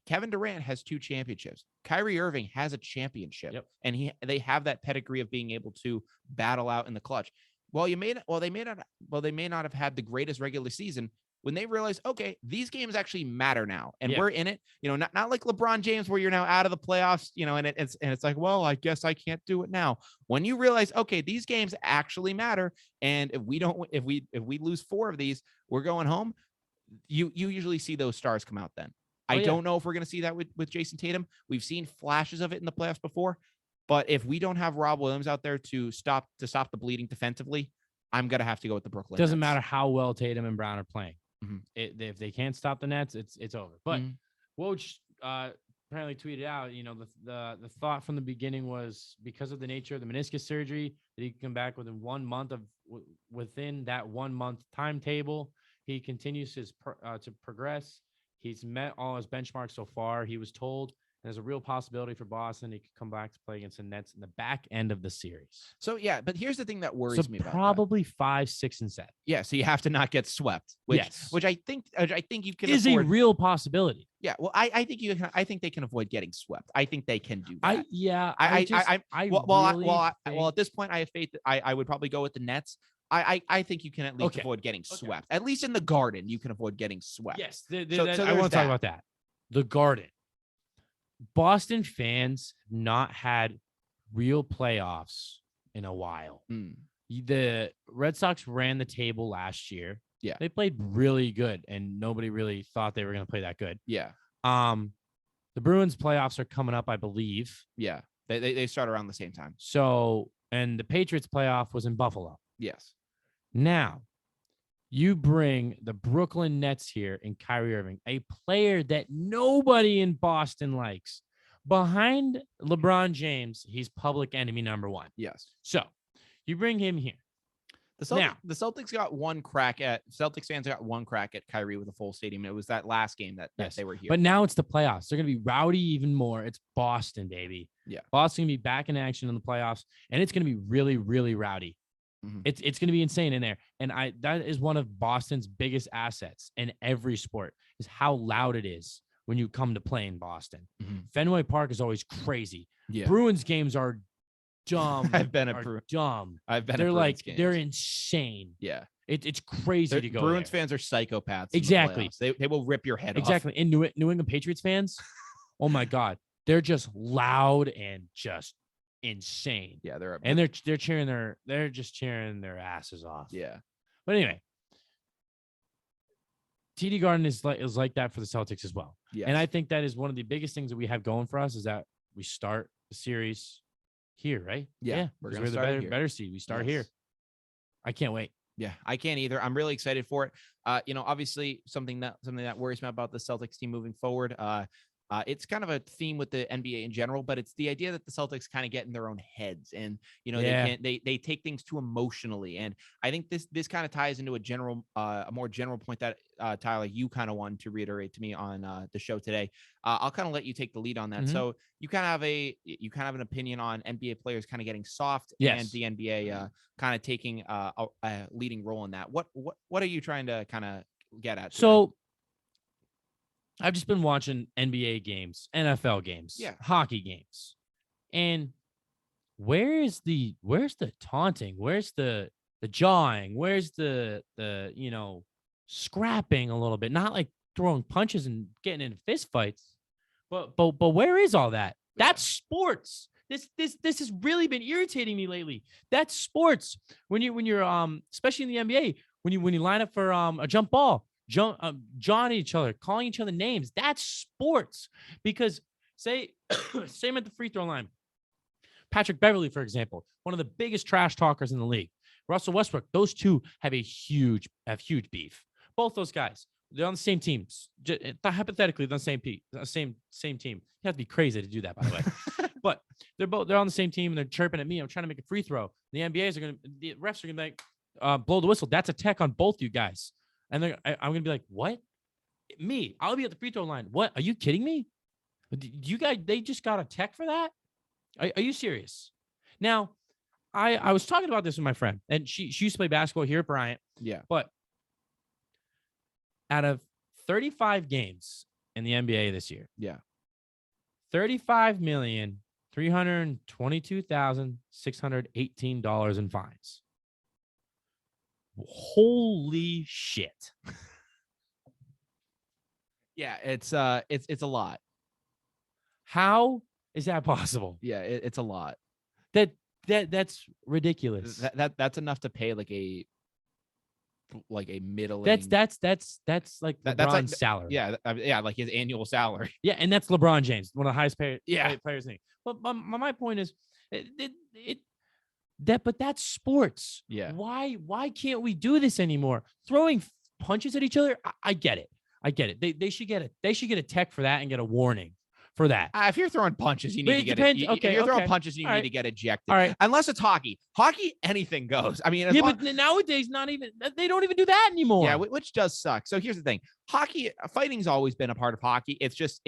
Kevin Durant has 2 championships. Kyrie Irving has a championship, and they have that pedigree of being able to battle out in the clutch. They may not have had the greatest regular season. When they realize, okay, these games actually matter now, and we're in it, not like LeBron James where you're now out of the playoffs, and it's like, well, I guess I can't do it now. When you realize, okay, these games actually matter, and if we lose 4 of these, we're going home. You usually see those stars come out then. I don't know if we're going to see that with Jason Tatum. We've seen flashes of it in the playoffs before, but if we don't have Rob Williams out there to stop the bleeding defensively, I'm going to have to go with the Brooklyn Doesn't Nets. matter how well Tatum and Brown are playing. Mm-hmm. If they can't stop the Nets, it's over. But Woj apparently tweeted out, the thought from the beginning was because of the nature of the meniscus surgery that he can come back within that 1 month timetable. He continues to progress. He's met all his benchmarks so far. He was told there's a real possibility for Boston. He could come back to play against the Nets in the back end of the series. So, but here's the thing that worries me about probably 5, 6, and 7. Yeah, so you have to not get swept, which I think you can is afford. A real possibility. Yeah, well, I think they can avoid getting swept. I think they can do that. At this point, I have faith that I would probably go with the Nets. I think you can at least avoid getting swept. At least in the Garden, you can avoid getting swept. Yes, I want to talk about that. The Garden. Boston fans have not had real playoffs in a while. The Red Sox ran the table last year. Yeah. They played really good, and nobody really thought they were going to play that good. Yeah. The Bruins playoffs are coming up, I believe. Yeah. They start around the same time. So, and the Patriots playoff was in Buffalo. Yes. Now, you bring the Brooklyn Nets here in Kyrie Irving, a player that nobody in Boston likes. Behind LeBron James, he's public enemy number 1. Yes. So you bring him here. The Celtics got one crack at Celtics fans got one crack at Kyrie with a full stadium. It was that last game that they were here. But now it's the playoffs. They're going to be rowdy even more. It's Boston, baby. Yeah. Boston going to be back in action in the playoffs, and it's going to be really, really rowdy. Mm-hmm. It's going to be insane in there. And that is one of Boston's biggest assets in every sport is how loud it is when you come to play in Boston. Mm-hmm. Fenway Park is always crazy. Yeah. Bruins games are dumb. Dumb. They're insane. Yeah. It's crazy to go Bruins there. Fans are psychopaths. Exactly. They will rip your head off. Exactly. And New England Patriots fans, oh my God. They're just loud and just insane. Yeah, they're cheering they're just cheering their asses off. Yeah. But anyway, TD Garden is like that for the Celtics as well. Yes. And I think that is one of the biggest things that we have going for us is that we start the series here, right? Yeah. We're the better seed. We start here. I can't wait. Yeah, I can't either. I'm really excited for it. Obviously something that worries me about the Celtics team moving forward. It's kind of a theme with the NBA in general, but it's the idea that the Celtics kind of get in their own heads and, they take things too emotionally. And I think this kind of ties into a more general point that, Tyler, you kind of wanted to reiterate to me on the show today. I'll kind of let you take the lead on that. Mm-hmm. So you kind of have an opinion on NBA players kind of getting soft and the NBA kind of taking a leading role in that. What are you trying to kind of get at today? So I've just been watching NBA games, NFL games, hockey games. And where's the taunting? Where's the jawing? Where's the scrapping a little bit? Not like throwing punches and getting in fist fights. But where is all that? That's sports. This has really been irritating me lately. That's sports. When you're especially in the NBA, when you line up for a jump ball, jawing each other, calling each other names. That's sports. Because same at the free throw line. Patrick Beverley, for example, one of the biggest trash talkers in the league. Russell Westbrook, those two have huge beef. Both those guys, they're on the same teams. Hypothetically, they're on the same team. You have to be crazy to do that, by the way. But they're on the same team and they're chirping at me. I'm trying to make a free throw. The refs are gonna be like, blow the whistle. That's a tech on both you guys. And I'm gonna be like, what? Me? I'll be at the free throw line. What? Are you kidding me? You guys, they just got a tech for that? Are you serious? Now, I was talking about this with my friend, and she used to play basketball here at Bryant. Yeah. But out of 35 games in the NBA this year, yeah, $35,322,618 in fines. Holy shit. Yeah, it's a lot. How is that possible? Yeah, it's a lot. That's ridiculous. That's enough to pay like a middling. That's like LeBron's like salary. Yeah, like his annual salary. Yeah, and that's LeBron James, one of the highest paid players in the league. But my point is, but that's sports. Yeah. Why can't we do this anymore? Throwing punches at each other. I get it. They should get a tech for that and get a warning for that. If you're throwing punches, you need to get it. If you're throwing punches, you need to get ejected. All right. Unless it's hockey. Hockey, anything goes. I mean, but nowadays, they don't even do that anymore. Yeah, which does suck. So here's the thing: hockey, fighting's always been a part of hockey. It's just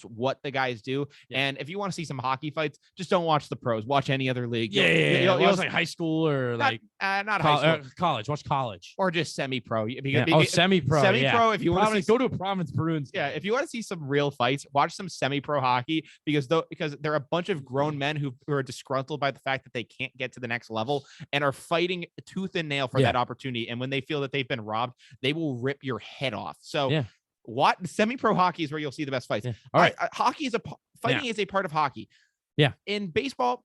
what the guys do. Yeah. And if you want to see some hockey fights, just don't watch the pros. Watch any other league. You'll like high school or not high school, college. Watch college or just semi-pro. Semi-pro. Semi-pro. If you want to go to a Providence Bruins. Yeah, if you want to see some real fights, watch some semi-pro hockey because there are a bunch of grown men who are disgruntled by the fact that they can't get to the next level and are fighting tooth and nail for that opportunity. And when they feel that they've been robbed, they will rip your head off. So what semi-pro hockey is where you'll see the best fights. Yeah. All right. Hockey is fighting is a part of hockey. Yeah. In baseball,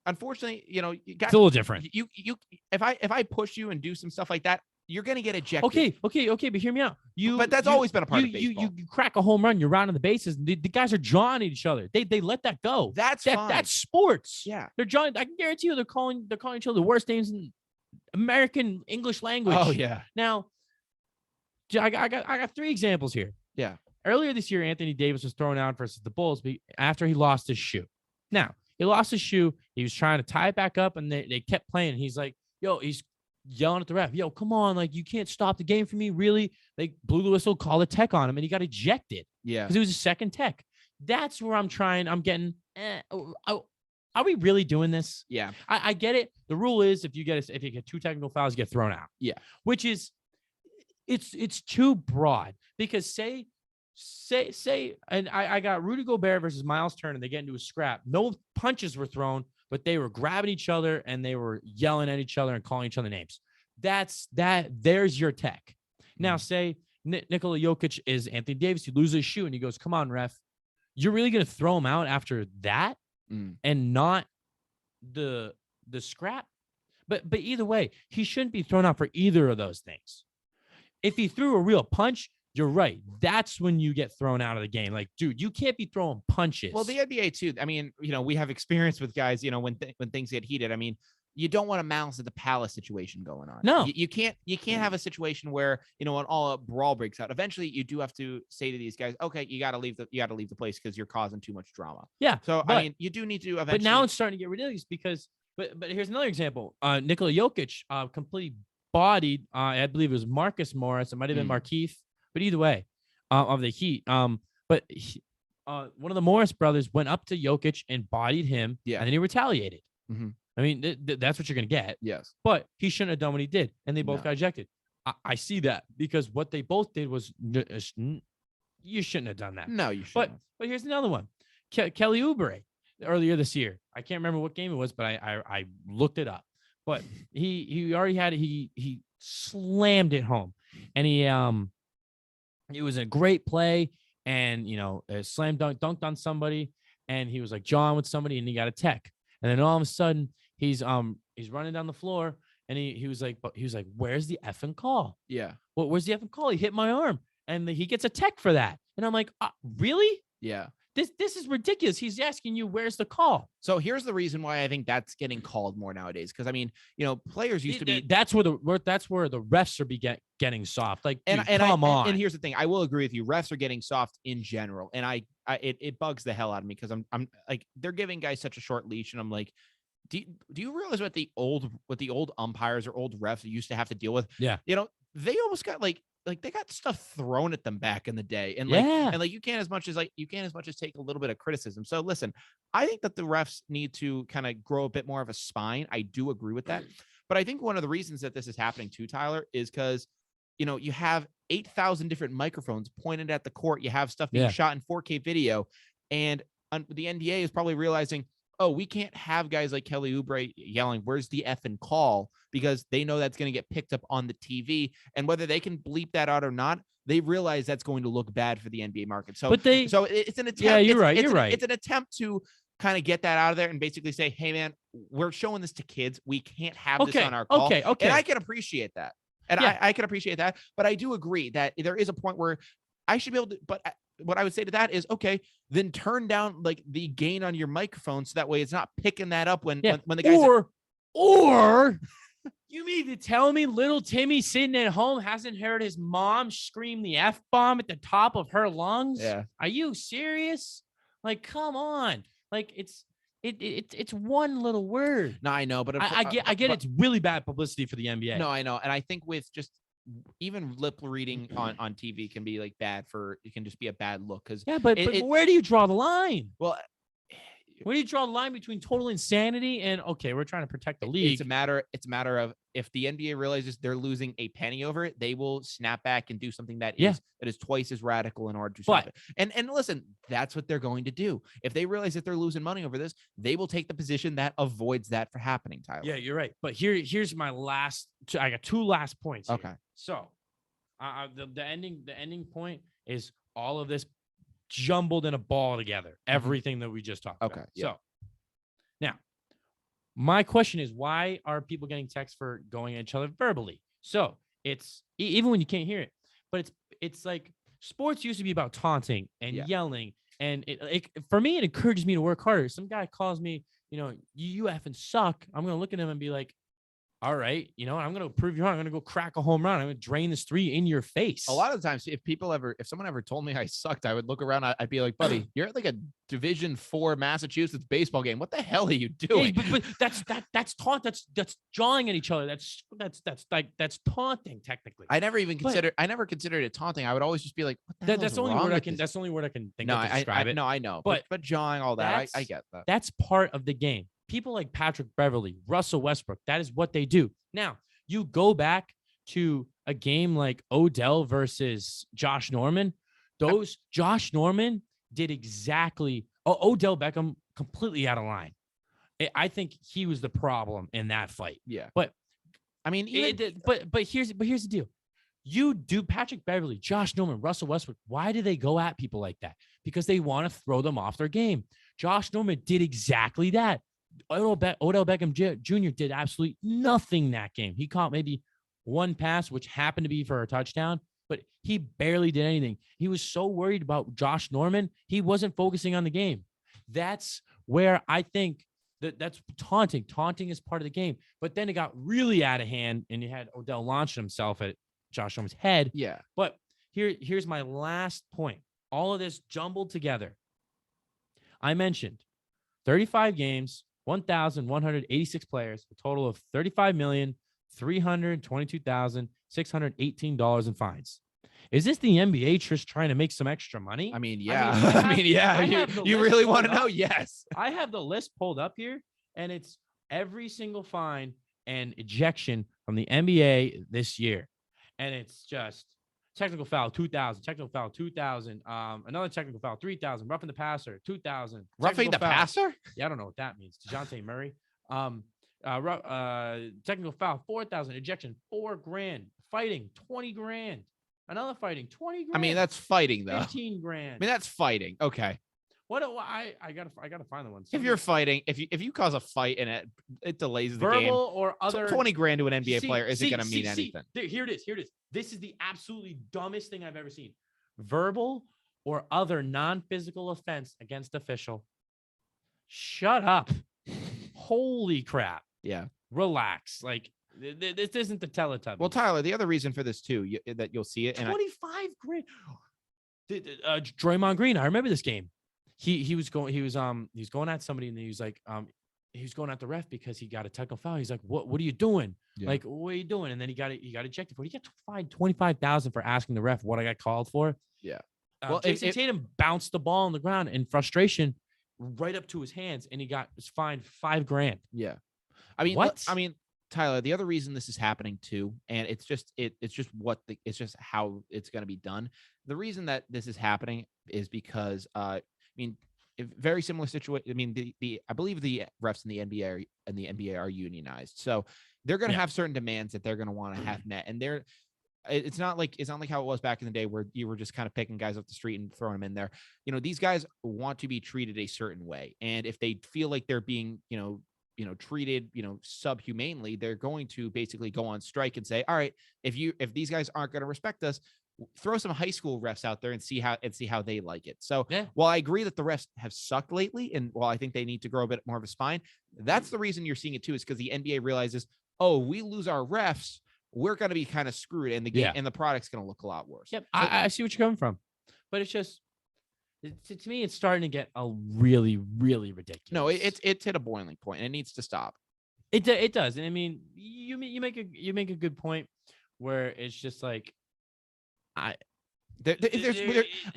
unfortunately, it's a little different. If I push you and do some stuff like that, you're going to get ejected. Okay. But hear me out. But that's always been a part of baseball. You crack a home run, you're rounding the bases. The guys are jawing at each other. They let that go. That's fine. That's sports. Yeah. They're jawing. I can guarantee you they're calling each other the worst names in American English language. Oh, yeah. Now, I got 3 examples here. Yeah. Earlier this year, Anthony Davis was thrown out versus the Bulls after he lost his shoe. Now, he lost his shoe. He was trying to tie it back up, and they kept playing. He's like, he's yelling at the ref, come on, like, you can't stop the game for me, really? They blew the whistle, called a tech on him, and he got ejected. Yeah. Because it was a second tech. That's where I'm getting, are we really doing this? Yeah. I get it. The rule is if you get 2 technical fouls, you get thrown out. Yeah. Which is, it's too broad because say, and I got Rudy Gobert versus Miles Turner. They get into a scrap. No punches were thrown, but they were grabbing each other and they were yelling at each other and calling each other names. There's your tech. Now, say Nikola Jokic is Anthony Davis. He loses his shoe and he goes, come on, ref. You're really going to throw him out after that and not the scrap? But either way, he shouldn't be thrown out for either of those things. If he threw a real punch, you're right. That's when you get thrown out of the game. Like, dude, you can't be throwing punches. Well, the NBA too. I mean, we have experience with guys, when things get heated. I mean, you don't want a Malice at the Palace situation going on. No, you can't have a situation where, when all a brawl breaks out. Eventually, you do have to say to these guys, okay, you got to leave the place because you're causing too much drama. Yeah. So, I mean, you do need to eventually. But now it's starting to get ridiculous because, but here's another example. Nikola Jokic completely bodied, I believe it was Marcus Morris. It might have been Markeith, but either way, of the Heat. But one of the Morris brothers went up to Jokic and bodied him. Yeah. And then he retaliated. Mm-hmm. I mean, that's what you're going to get. Yes. But he shouldn't have done what he did. And they both got ejected. I see that because what they both did was you shouldn't have done that. No, you shouldn't. But here's another one. Kelly Oubre earlier this year. I can't remember what game it was, but I looked it up. But he already had it. He slammed it home. And it was a great play. And, a slam dunked on somebody. And he was like jawing with somebody and he got a tech. And then all of a sudden he's running down the floor and he was like, where's the effing call? Yeah. Well, where's the effing call? He hit my arm and he gets a tech for that. And I'm like, really? Yeah. this is ridiculous. He's asking you, where's the call? So here's the reason why I think that's getting called more nowadays. Because I mean, players used to be. That's where the refs are getting soft. Like, dude, come on. And here's the thing. I will agree with you. Refs are getting soft in general, and it bugs the hell out of me because I'm like, they're giving guys such a short leash, and I'm like, do you realize what the old umpires or old refs used to have to deal with? Yeah. They almost got like they got stuff thrown at them back in the day. And you can't as much as take a little bit of criticism. So listen, I think that the refs need to kind of grow a bit more of a spine. I do agree with that. But I think one of the reasons that this is happening too, Tyler, is because, you have 8,000 different microphones pointed at the court. You have stuff being shot in 4K video. And the NBA is probably realizing, oh, we can't have guys like Kelly Oubre yelling, "Where's the effing call?" because they know that's going to get picked up on the TV. And whether they can bleep that out or not, they realize that's going to look bad for the NBA market. So it's an attempt. Yeah, you're right. It's an attempt to kind of get that out of there and basically say, hey, man, we're showing this to kids. We can't have this on our call. Okay. And I can appreciate that. And I can appreciate that. But I do agree that there is a point where I should be able to, but what I would say to that is, okay, then turn down like the gain on your microphone so that way it's not picking that up when the guys or you mean to tell me little Timmy sitting at home hasn't heard his mom scream the F-bomb at the top of her lungs? Yeah. Are you serious? Like, come on. Like, it's one little word. No, I know, but I get it's really bad publicity for the NBA. No, I know. And I think with just even lip reading on TV can be like bad it can just be a bad look. But where do you draw the line? Well, where do you draw the line between total insanity and, okay, we're trying to protect the league? It's a matter of if the NBA realizes they're losing a penny over it, they will snap back and do something that is twice as radical in order to stop it. And listen, that's what they're going to do. If they realize that they're losing money over this, they will take the position that avoids that for happening, Tyler. Yeah, you're right. But here's my last. I got two last points here. Okay. So, the ending point is all of this jumbled in a ball together. Everything that we just talked about. Yeah. So now my question is, why are people getting texts for going at each other verbally? So it's even when you can't hear it, but it's like sports used to be about taunting and yelling. And it for me, it encourages me to work harder. Some guy calls me, you effing suck. I'm going to look at him and be like, all right, I'm going to prove you wrong. I'm going to go crack a home run. I'm going to drain this three in your face. A lot of the times, if someone ever told me I sucked, I would look around. I'd be like, buddy, you're at like a Division IV Massachusetts baseball game. What the hell are you doing? Yeah, but that's taunt. That's jawing at each other. That's taunting technically. I never considered it taunting. I would always just be like, what the hell that's the only word I can. That's the only word I can think of to describe it. No, I know. But jawing, all that, I get that. That's part of the game. People like Patrick Beverley, Russell Westbrook, that is what they do. Now, you go back to a game like Odell versus Josh Norman. Josh Norman did exactly. Odell Beckham completely out of line. I think he was the problem in that fight. Yeah, but I mean, here's the deal. You do Patrick Beverley, Josh Norman, Russell Westbrook. Why do they go at people like that? Because they want to throw them off their game. Josh Norman did exactly that. Odell Beckham Jr. did absolutely nothing that game. He caught maybe one pass, which happened to be for a touchdown, but he barely did anything. He was so worried about Josh Norman, he wasn't focusing on the game. That's where I think that's taunting. Taunting is part of the game. But then it got really out of hand, and you had Odell launch himself at Josh Norman's head. Yeah. But here's my last point. All of this jumbled together. I mentioned 35 games, 1,186 players, a total of $35,322,618 in fines. Is this the NBA just trying to make some extra money? I mean, yeah. You really want to know? Yes. I have the list pulled up here, and it's every single fine and ejection from the NBA this year. And it's just technical foul, 2,000, technical foul, 2,000, another technical foul, 3,000, roughing the passer, 2,000. Roughing the passer? Yeah, I don't know what that means. DeJounte Murray. Technical foul, 4,000, ejection, $4,000, fighting, $20,000, another fighting, $20,000. I mean, that's fighting though. $15,000. I mean, that's fighting. Okay. I gotta find the one. If you're fighting, if you cause a fight and it delays the verbal game, or other, $20,000 to an NBA player isn't going to mean anything. Here it is. This is the absolutely dumbest thing I've ever seen. Verbal or other non-physical offense against official. Shut up. Holy crap. Yeah. Relax. Like, this isn't the Teletubbies. Well, Tyler, the other reason for this too, that you'll see it, and 25 grand. Draymond Green. I remember this game. He was going at somebody, and he was like, he was going at the ref because he got a technical foul. He's like, what are you doing? Yeah. Like, what are you doing? And then he got ejected for it. He got fined $25,000 for asking the ref what I got called for. Yeah. Well, Jason Tatum bounced the ball on the ground in frustration right up to his hands, and he was fined $5,000. Yeah. I mean, what? I mean, Tyler, the other reason this is happening too, and it's just how it's going to be done. The reason that this is happening is because, very similar situation. I mean, I believe the refs in the NBA are unionized, so they're going to have certain demands that they're going to want to have met, and it's not like how it was back in the day where you were just kind of picking guys off the street and throwing them in there. These guys want to be treated a certain way, and if they feel like they're being, treated, subhumanely, they're going to basically go on strike and say, all right, if these guys aren't going to respect us, throw some high school refs out there and see how they like it. So while I agree that the refs have sucked lately, and while I think they need to grow a bit more of a spine, that's the reason you're seeing it too, is because the NBA realizes, oh, we lose our refs, we're going to be kind of screwed, and the game and the product's going to look a lot worse. Yep. So, I see what you're coming from, but it's just, to me, it's starting to get a really, really ridiculous. No, it's hit a boiling point, and it needs to stop. It does, and I mean, you make a good point where it's just like,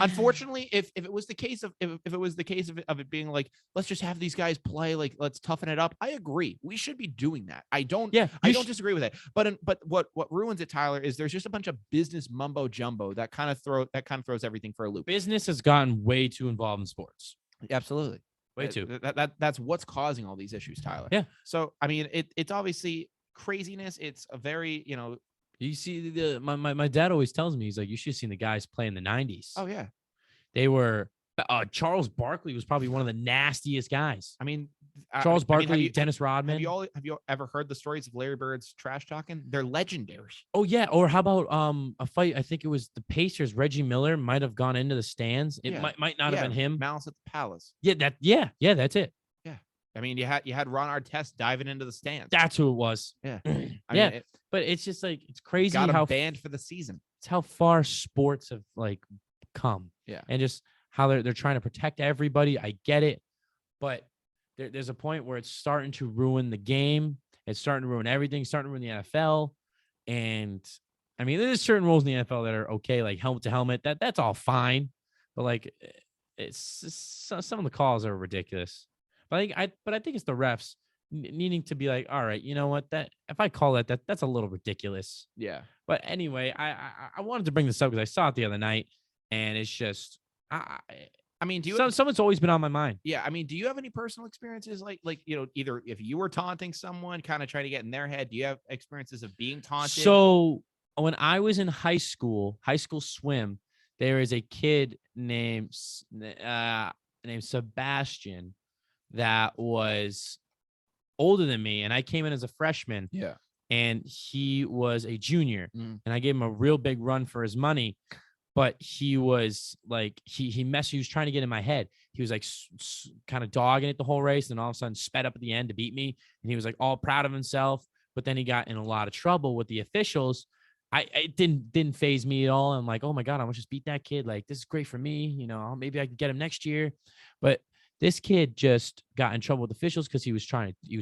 unfortunately, if it was the case of it being like, let's just have these guys play, like, let's toughen it up, I agree, we should be doing that. I don't disagree with it. But what ruins it, Tyler, is there's just a bunch of business mumbo jumbo that kind of throws everything for a loop. Business has gotten way too involved in sports. Absolutely. Way too. That's what's causing all these issues, Tyler. Yeah. So I mean, it's obviously craziness. It's a very, you see, my dad always tells me, he's like, you should have seen the guys play in the 90s. Oh yeah. They were Charles Barkley was probably one of the nastiest guys. I mean, Charles Barkley, Dennis Rodman. Have you ever heard the stories of Larry Bird's trash talking? They're legendary. Oh yeah. Or how about a fight? I think it was the Pacers. Reggie Miller might have gone into the stands. It might not have been him. Malice at the Palace. Yeah, that's it. Yeah. I mean, you had Ron Artest diving into the stands. That's who it was. Yeah. But it's just like, it's crazy got how banned for the season. It's how far sports have like come. Yeah. And just how they're trying to protect everybody. I get it, but there's a point where it's starting to ruin the game. It's starting to ruin everything. Starting to ruin the NFL. And I mean, there's certain rules in the NFL that are okay, like helmet to helmet. That's all fine, but like, it's some of the calls are ridiculous. But I think it's the refs needing to be like, all right, you know what? That if I call that's a little ridiculous. Yeah. But anyway, I wanted to bring this up because I saw it the other night, and it's just, I mean, someone's always been on my mind. Yeah. I mean, do you have any personal experiences like, either if you were taunting someone, kind of trying to get in their head, do you have experiences of being taunted? So when I was in high school swim, there is a kid named Sebastian that was older than me, and I came in as a freshman. Yeah. And he was a junior, and I gave him a real big run for his money. But he was like, he was trying to get in my head. He was like kind of dogging it the whole race, and all of a sudden sped up at the end to beat me. And he was like all proud of himself. But then he got in a lot of trouble with the officials. It didn't phase me at all. I'm like, oh my God, I want to just beat that kid. Like, this is great for me. Maybe I can get him next year. But this kid just got in trouble with officials because he was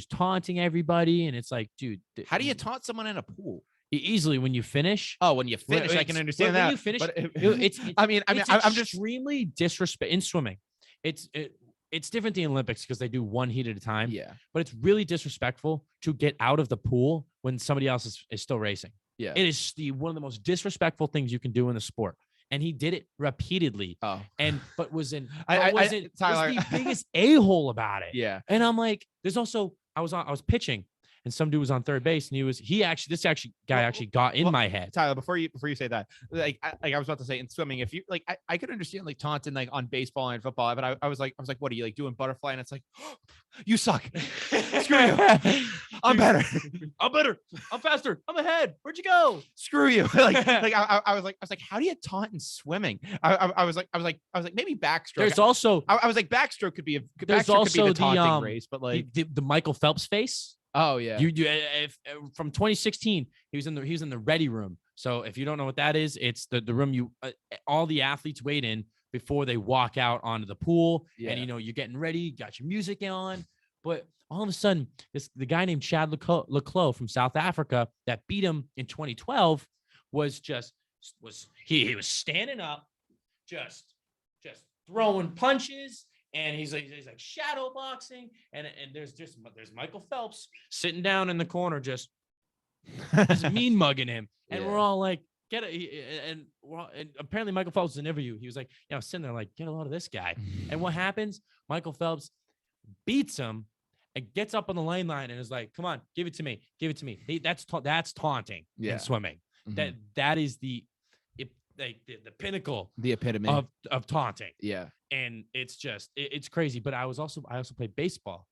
taunting everybody. And it's like, dude, how do you taunt someone in a pool? Easily when you finish. Oh, when you finish, I can understand that. When you finish, I'm just extremely disrespect in swimming. It's different than the Olympics because they do one heat at a time. Yeah. But it's really disrespectful to get out of the pool when somebody else is still racing. Yeah. It is one of the most disrespectful things you can do in the sport. And he did it repeatedly. Oh. But was Tyler, was the biggest a-hole about it. Yeah. And I'm like, there's also, I was pitching, and some dude was on third base, and this guy got in my head. Tyler, before you say that, I was about to say in swimming, if you like, I could understand like taunting like on baseball and football, but I was like, what are you like doing butterfly? And it's like, oh, you suck. Screw you. I'm better. I'm better. I'm faster. I'm ahead. Where'd you go? Screw you. I was like, how do you taunt in swimming? I was like, maybe backstroke. There's also, I was like, backstroke could be there's backstroke also could be the taunting the race, but like the Michael Phelps face. Oh yeah. From 2016, he was in the ready room. So if you don't know what that is, it's the room you all the athletes wait in before they walk out onto the pool. Yeah. And you're getting ready, got your music on, but all of a sudden, the guy named Chad Leclos from South Africa that beat him in 2012 was he was standing up, just throwing punches. And he's like shadow boxing, and there's Michael Phelps sitting down in the corner, just mean mugging him, and we're all like, get it. And apparently Michael Phelps in an interview, he was like, sitting there like, get a load of this guy. And what happens? Michael Phelps beats him and gets up on the lane line and is like, come on, give it to me. That's taunting in swimming. Mm-hmm. That is the pinnacle, the epitome of taunting. Yeah. And it's just, it's crazy. But I also played baseball.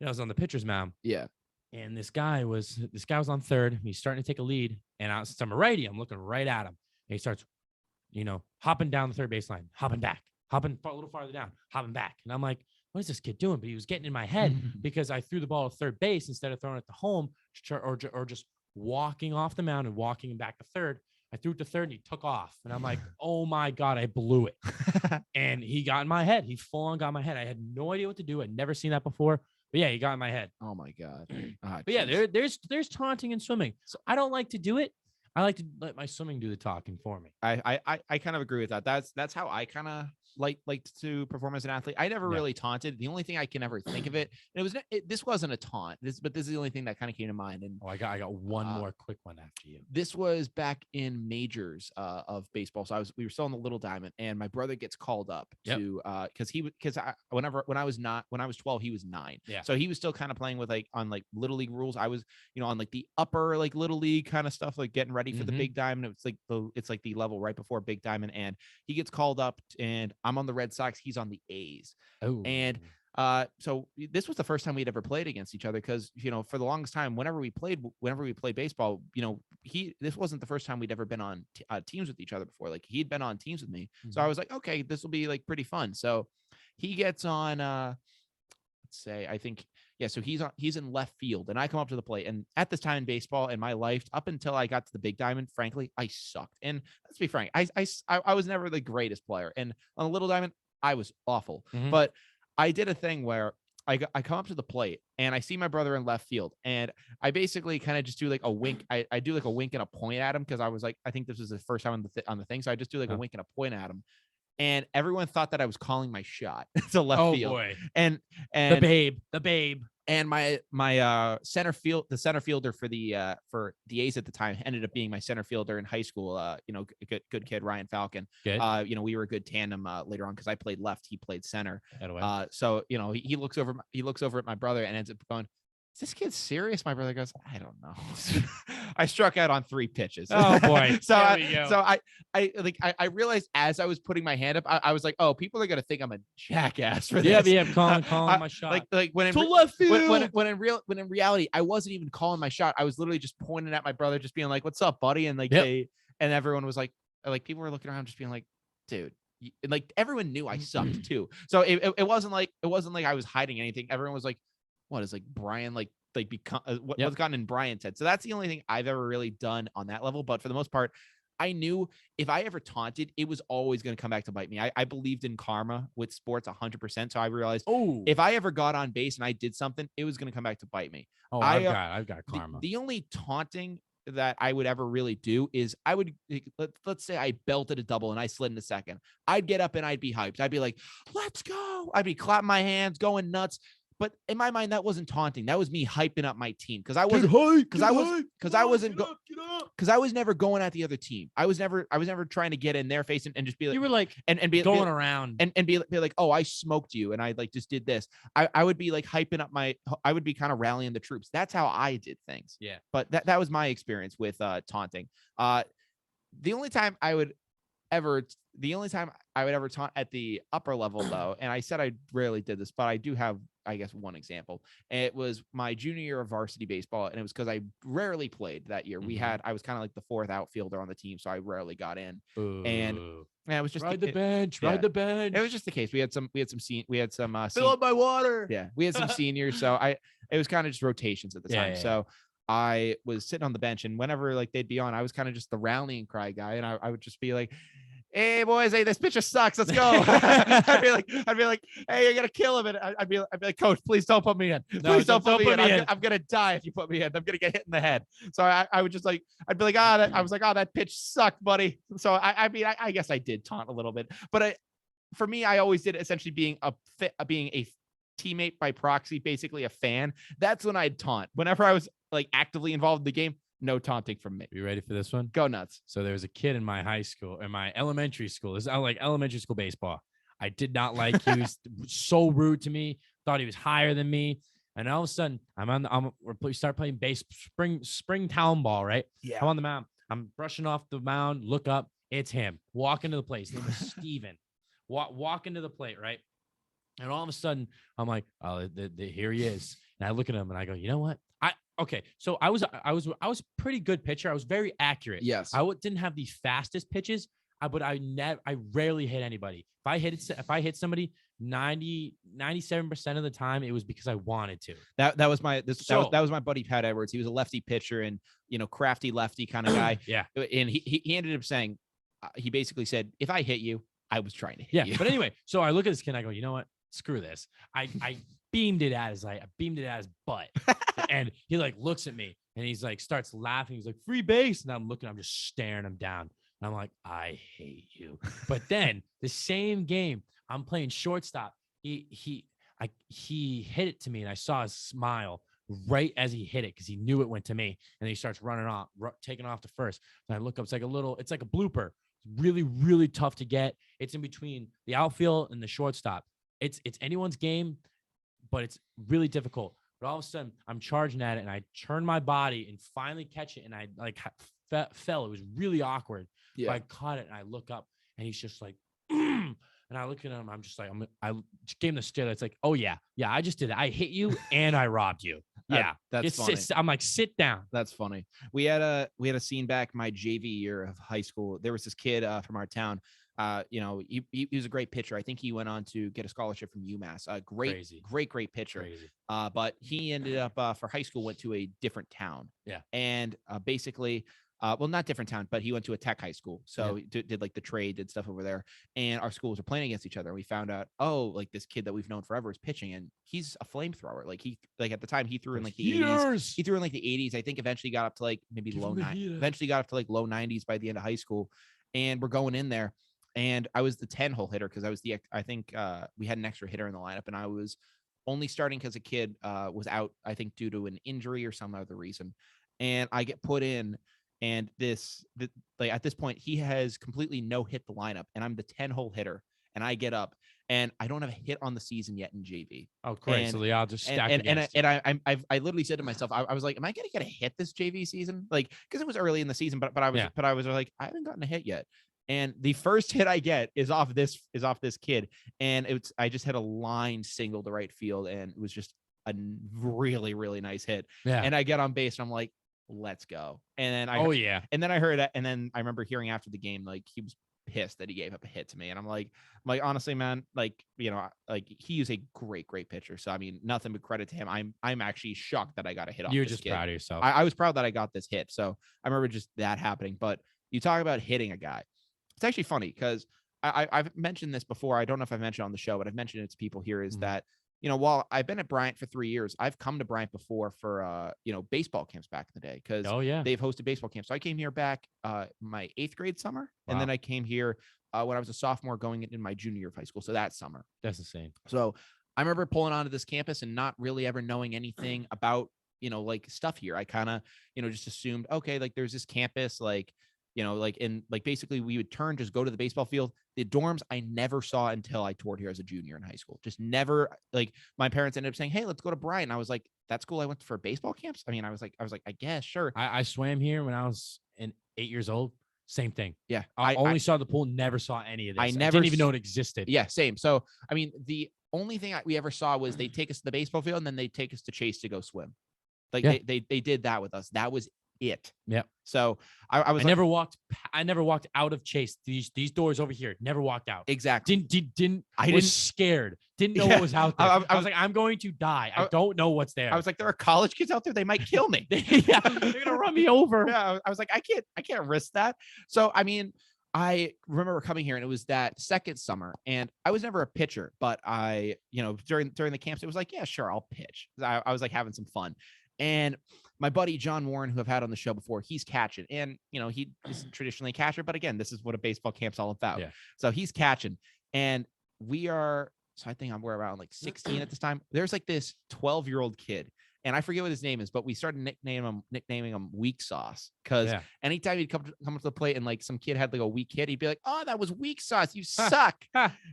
I was on the pitcher's mound. Yeah. And this guy was on third. He's starting to take a lead. And since I'm a righty, I'm looking right at him. And he starts, hopping down the third baseline, hopping back, hopping a little farther down, hopping back. And I'm like, what is this kid doing? But he was getting in my head because I threw the ball to third base instead of throwing it to home or just walking off the mound and walking back to third. I threw it to third and he took off. And I'm like, oh my God, I blew it. And he got in my head. He full on got in my head. I had no idea what to do. I'd never seen that before. But yeah, he got in my head. Oh my God. But yeah, there's taunting in swimming. So I don't like to do it. I like to let my swimming do the talking for me. I kind of agree with that. That's how I kind of like to perform as an athlete. I never really taunted. The only thing I can ever think of this wasn't a taunt. But this is the only thing that kind of came to mind. And I got one more quick one after you. This was back in majors of baseball. So we were still in the Little Diamond, and my brother gets called up to when I was 12, he was 9. Yeah. So he was still kind of playing with on little league rules. I was on the upper little league kind of stuff, getting ready for the big diamond. It's the level right before big diamond, and he gets called up, and I'm on the Red Sox. He's on the A's. Oh. And so this was the first time we'd ever played against each other, because for the longest time, whenever we played baseball, this wasn't the first time we'd ever been on teams with each other before. He'd been on teams with me. So I was like, okay, this will be pretty fun. So he gets on let's say, I think, so he's in left field, and I come up to the plate. And at this time in baseball in my life, up until I got to the big diamond, frankly, I sucked. And let's be frank, I was never the greatest player. And on the Little Diamond, I was awful. But I did a thing where I come up to the plate, and I see my brother in left field, and I basically kind of just do a wink. I do a wink and a point at him, because I was like, I think this was the first time on the thing. So I just do a wink and a point at him. And everyone thought that I was calling my shot to left field. Boy. And the babe. And my center fielder for the A's at the time ended up being my center fielder in high school. Good kid, Ryan Falcon. Good. We were a good tandem later on, because I played left, he played center. So he looks over at my brother and ends up going, is this kid serious? My brother goes, I don't know. I struck out on 3 pitches. Oh boy. I realized as I was putting my hand up, I was like, oh, people are gonna think I'm a jackass for this. Yeah, calling my shot. When left field. When in reality, I wasn't even calling my shot. I was literally just pointing at my brother, just being like, "What's up, buddy?" And and everyone was like people were looking around, just being like, "Dude." Everyone knew I sucked too. So it wasn't like I was hiding anything. Everyone was like, what is Brian become what's gotten in Bryant's head. So that's the only thing I've ever really done on that level. But for the most part, I knew if I ever taunted, it was always going to come back to bite me. I believed in karma with sports 100%. So I realized, if I ever got on base and I did something, it was going to come back to bite me. Oh, I've got karma. The only taunting that I would ever really do is let's say I belted a double and I slid into second. I'd get up and I'd be hyped. I'd be like, let's go. I'd be clapping my hands, going nuts. But in my mind, that wasn't taunting. That was me hyping up my team, because I was never going at the other team. I was never trying to get in their face and just be like, you were like, and be going around and be like, oh, I smoked you, and I just did this. I would be hyping up I would be kind of rallying the troops. That's how I did things. Yeah. But that was my experience with taunting. The only time I would ever, the only time I would ever taunt at the upper level though, and I said I rarely did this, but I do have, I guess, one example. And it was my junior year of varsity baseball, and it was because I rarely played that year. I was kind of like the fourth outfielder on the team, so I rarely got in. And it was just ride the bench. It was just the case. We had some Fill up my water. Yeah, we had some seniors, so it was kind of just rotations at the time. So I was sitting on the bench, and whenever like they'd be on, I was kind of just the rallying cry guy, and I would just be like, "Hey boys, hey, this pitcher sucks. Let's go." I'd be like, "Hey, you're gonna kill him," and I'd be like, "Coach, please don't put me in. Please don't put me in. I'm gonna die if you put me in. I'm gonna get hit in the head." So I would just like, I'd be like, that pitch sucked, buddy." So I mean, I guess I did taunt a little bit, but for me, I always did essentially being a teammate by proxy, basically a fan. That's when I'd taunt. Whenever I was like actively involved in the game, no taunting from me. You ready for this one? Go nuts. So there was a kid in my high school, in my elementary school. This is like elementary school baseball. I did not like. He was so rude to me. Thought he was higher than me. And all of a sudden, we start playing spring town ball, right? Yeah. I'm on the mound. I'm brushing off the mound. Look up. It's him. Walk into the plate. His name was Steven. Walk into the plate, right? And all of a sudden, I'm like, oh, here he is. And I look at him and I go, you know what? Okay. So I was a pretty good pitcher. I was very accurate. Yes. I didn't have the fastest pitches, but I rarely hit anybody. If I hit somebody 97% of the time, it was because I wanted to. That was my buddy Pat Edwards. He was a lefty pitcher and, crafty lefty kind of guy. Yeah. And he ended up saying, he basically said, if I hit you, I was trying to hit you. But anyway, so I look at this kid and I go, you know what? Screw this. I beamed it at his butt. And he like looks at me and he's like, starts laughing. He's like, free base. And I'm just staring him down. And I'm like, I hate you. But then the same game, I'm playing shortstop. He hit it to me and I saw his smile right as he hit it because he knew it went to me. And he starts running off, taking off to first. And I look up, it's like a blooper. It's really, really tough to get. It's in between the outfield and the shortstop. It's anyone's game, but it's really difficult. But all of a sudden, I'm charging at it, and I turn my body and finally catch it, and I like fell. It was really awkward. Yeah. But I caught it, and I look up, and he's just like, and I look at him. I'm just like, I just gave him the stare. That's like, oh yeah, I just did it. I hit you and I robbed you. Yeah, that's funny. I'm like, sit down. That's funny. We had a scene back my JV year of high school. There was this kid from our town. He was a great pitcher. I think he went on to get a scholarship from UMass. Great pitcher. But he ended up for high school went to a different town. Yeah, and basically. Not different town, but he went to a tech high school. So he did like the trade, did stuff over there. And our schools were playing against each other. And we found out, like this kid that we've known forever is pitching and he's a flamethrower. Like at the time he threw in like the 80s. He threw in like the 80s. I think eventually got up to like maybe low 90s. Eventually got up to like low 90s by the end of high school. And we're going in there. And I was the 10-hole hitter because I think we had an extra hitter in the lineup. And I was only starting because a kid was out, I think, due to an injury or some other reason. And I get put in. And like at this point, he has completely no hit the lineup, and I'm the 10-hole hitter, and I get up, and I don't have a hit on the season yet in JV. Oh, great! So the odds are stacked. I literally said to myself, I was like, am I going to get a hit this JV season? Like, because it was early in the season, but I was like, I haven't gotten a hit yet. And the first hit I get is off this kid, and I just hit a line single to right field, and it was just a really, really nice hit. Yeah. And I get on base, and I'm like, let's go. And then and then I heard that, and then I remember hearing after the game, like he was pissed that he gave up a hit to me. And I'm like, honestly, man, like, like he is a great pitcher. So I mean, nothing but credit to him. I'm actually shocked that I got a hit off. You're just proud of yourself. I was proud that I got this hit. So I remember just that happening. But you talk about hitting a guy. It's actually funny because I've mentioned this before. I don't know if I've mentioned it on the show, but I've mentioned it to people here is that while I've been at Bryant for 3 years, I've come to Bryant before for, baseball camps back in the day because they've hosted baseball camps. So I came here back my 8th grade summer. Wow. And then I came here when I was a sophomore going in my junior year of high school. So that summer. That's insane. So I remember pulling onto this campus and not really ever knowing anything about, like stuff here. I kind of, just assumed, okay, like there's this campus, like, basically we would just go to the baseball field. The dorms I never saw until I toured here as a junior in high school. Just never, like my parents ended up saying, hey, let's go to Bryant. And I was like, that's cool. I went for baseball camps. I mean, I was like, I guess, sure. I swam here when I was 8 years old. Same thing. Yeah. I only saw the pool, never saw any of this. I I never didn't even know it existed. Yeah, same. So, I mean, the only thing we ever saw was they take us to the baseball field and then they take us to Chase to go swim. Like Yeah. they did that with us. That was it. Yep. So I was I never walked. I never walked out of Chase. These doors over here. Never walked out. exactly. Didn't. I was didn't- scared. Didn't know Yeah. what was out there. I I was like, I'm going to die. I don't know what's there. I was like, there are college kids out there. They might kill me. yeah, they're gonna run me over. Yeah, I was like, I can't risk that. So I mean, I remember coming here and it was that second summer, and I was never a pitcher, but I, during the camps, it was like, yeah, sure, I'll pitch. I was like having some fun. And my buddy John Warren, who I've had on the show before, he's catching, and he isn't traditionally a catcher, but again, this is what a baseball camp's all about. Yeah. So he's catching, and so I think we're around like 16 at this time. There's like this 12-year-old kid, and I forget what his name is, but we started nicknaming him Weak Sauce, because anytime he'd come up to the plate and like some kid had like a weak hit, he'd be like, "Oh, that was Weak Sauce. You suck."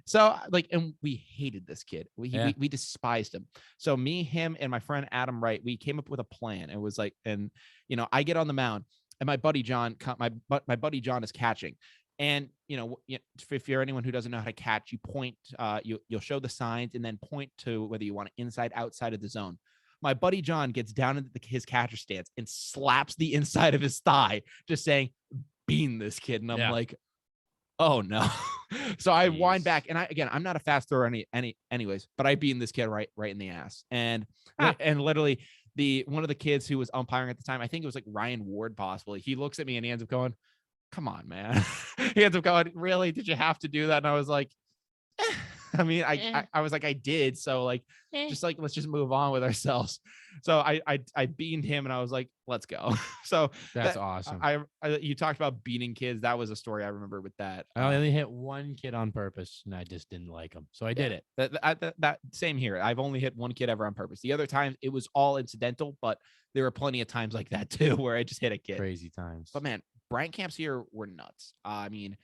So like, and we hated this kid. We despised him. So me, him, and my friend Adam Wright, we came up with a plan. It was like, and I get on the mound, and my buddy John is catching. And if you're anyone who doesn't know how to catch, you point, you'll show the signs and then point to whether you want it inside, outside of the zone. My buddy John gets down into his catcher stance and slaps the inside of his thigh, just saying, "Bean this kid." And I'm like, oh no. So I wind back, and I'm not a fast thrower anyways, but I bean this kid right in the ass. And literally one of the kids who was umpiring at the time, I think it was like Ryan Ward possibly, he looks at me and he ends up going, "Come on, man." He ends up going, "Really? Did you have to do that?" And I was like, I mean, I was like, I did. So like, just like, let's just move on with ourselves. So I beamed him, and I was like, let's go. So that's awesome. You talked about beating kids. That was a story I remember with that. I only hit one kid on purpose, and I just didn't like him. So I did it. That same here. I've only hit one kid ever on purpose. The other times it was all incidental, but there were plenty of times like that too, where I just hit a kid. Crazy times. But man, Bryant camps here were nuts. I mean,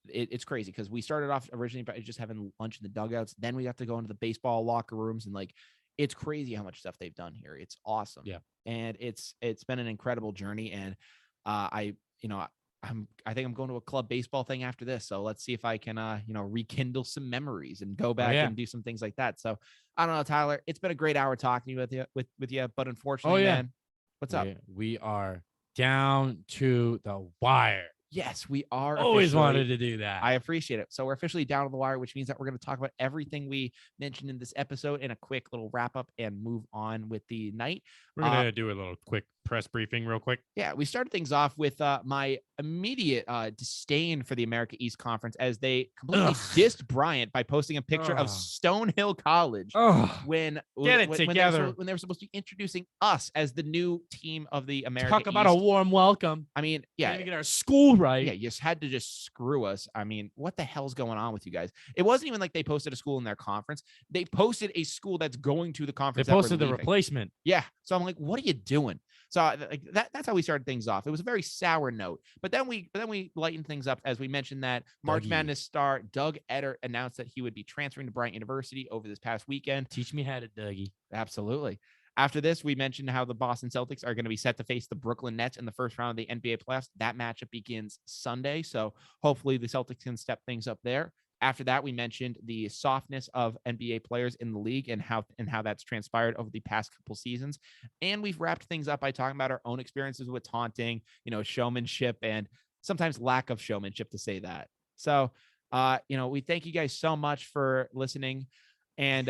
it's crazy because we started off originally by just having lunch in the dugouts. Then we got to go into the baseball locker rooms, and like, it's crazy how much stuff they've done here. It's awesome. Yeah. And it's been an incredible journey. And I think I'm going to a club baseball thing after this. So let's see if I can, rekindle some memories and go back and do some things like that. So I don't know, Tyler, it's been a great hour talking with you, but unfortunately, man, what's up? We are down to the wire. Yes, we are. Always wanted to do that. I appreciate it. So we're officially down to the wire, which means that we're going to talk about everything we mentioned in this episode in a quick little wrap up and move on with the night. We're going to do a little quick press briefing real quick. Yeah, we started things off with my immediate disdain for the America East Conference as they completely dissed Bryant by posting a picture of Stonehill College when they were supposed to be introducing us as the new team of the America Talk about a warm welcome. I mean, yeah, to get our school right. Yeah, you just had to just screw us. I mean, what the hell's going on with you guys? It wasn't even like they posted a school in their conference. They posted a school that's going to the conference. They posted the replacement. Yeah. So I'm like, what are you doing? So like that's how we started things off. It was a very sour note, but then we lightened things up as we mentioned that March Madness star Doug Edert announced that he would be transferring to Bryant University over this past weekend. Teach me how to Dougie. Absolutely. After this, we mentioned how the Boston Celtics are going to be set to face the Brooklyn Nets in the first round of the NBA playoffs. That matchup begins Sunday, so hopefully the Celtics can step things up there. After that, we mentioned the softness of NBA players in the league and how that's transpired over the past couple seasons. And we've wrapped things up by talking about our own experiences with taunting, showmanship, and sometimes lack of showmanship, to say that. So, we thank you guys so much for listening, and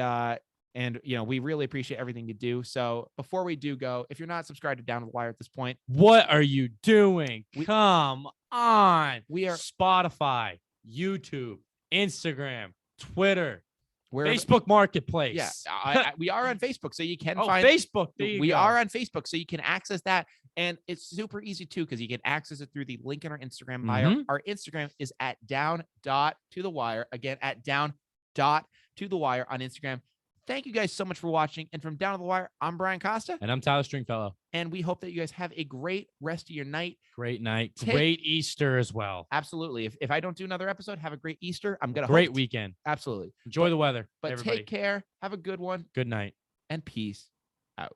we really appreciate everything you do. So before we do go, if you're not subscribed to Down to the Wire at this point, what are you doing? Come on. We are Spotify, YouTube, Instagram, Twitter, Facebook Marketplace. Yeah, we are on Facebook, so you can find Facebook. We are on Facebook, so you can access that, and it's super easy too because you can access it through the link in our Instagram bio. Our Instagram is at down.to-the-wire. Again, at down.to-the-wire on Instagram. Thank you guys so much for watching. And from Down to the Wire, I'm Brian Costa. And I'm Tyler Stringfellow. And we hope that you guys have a great rest of your night. Great night. Great Easter as well. Absolutely. If I don't do another episode, have a great Easter. I'm going to Great weekend. Absolutely. Enjoy the weather. But everybody. Take care. Have a good one. Good night. And peace out.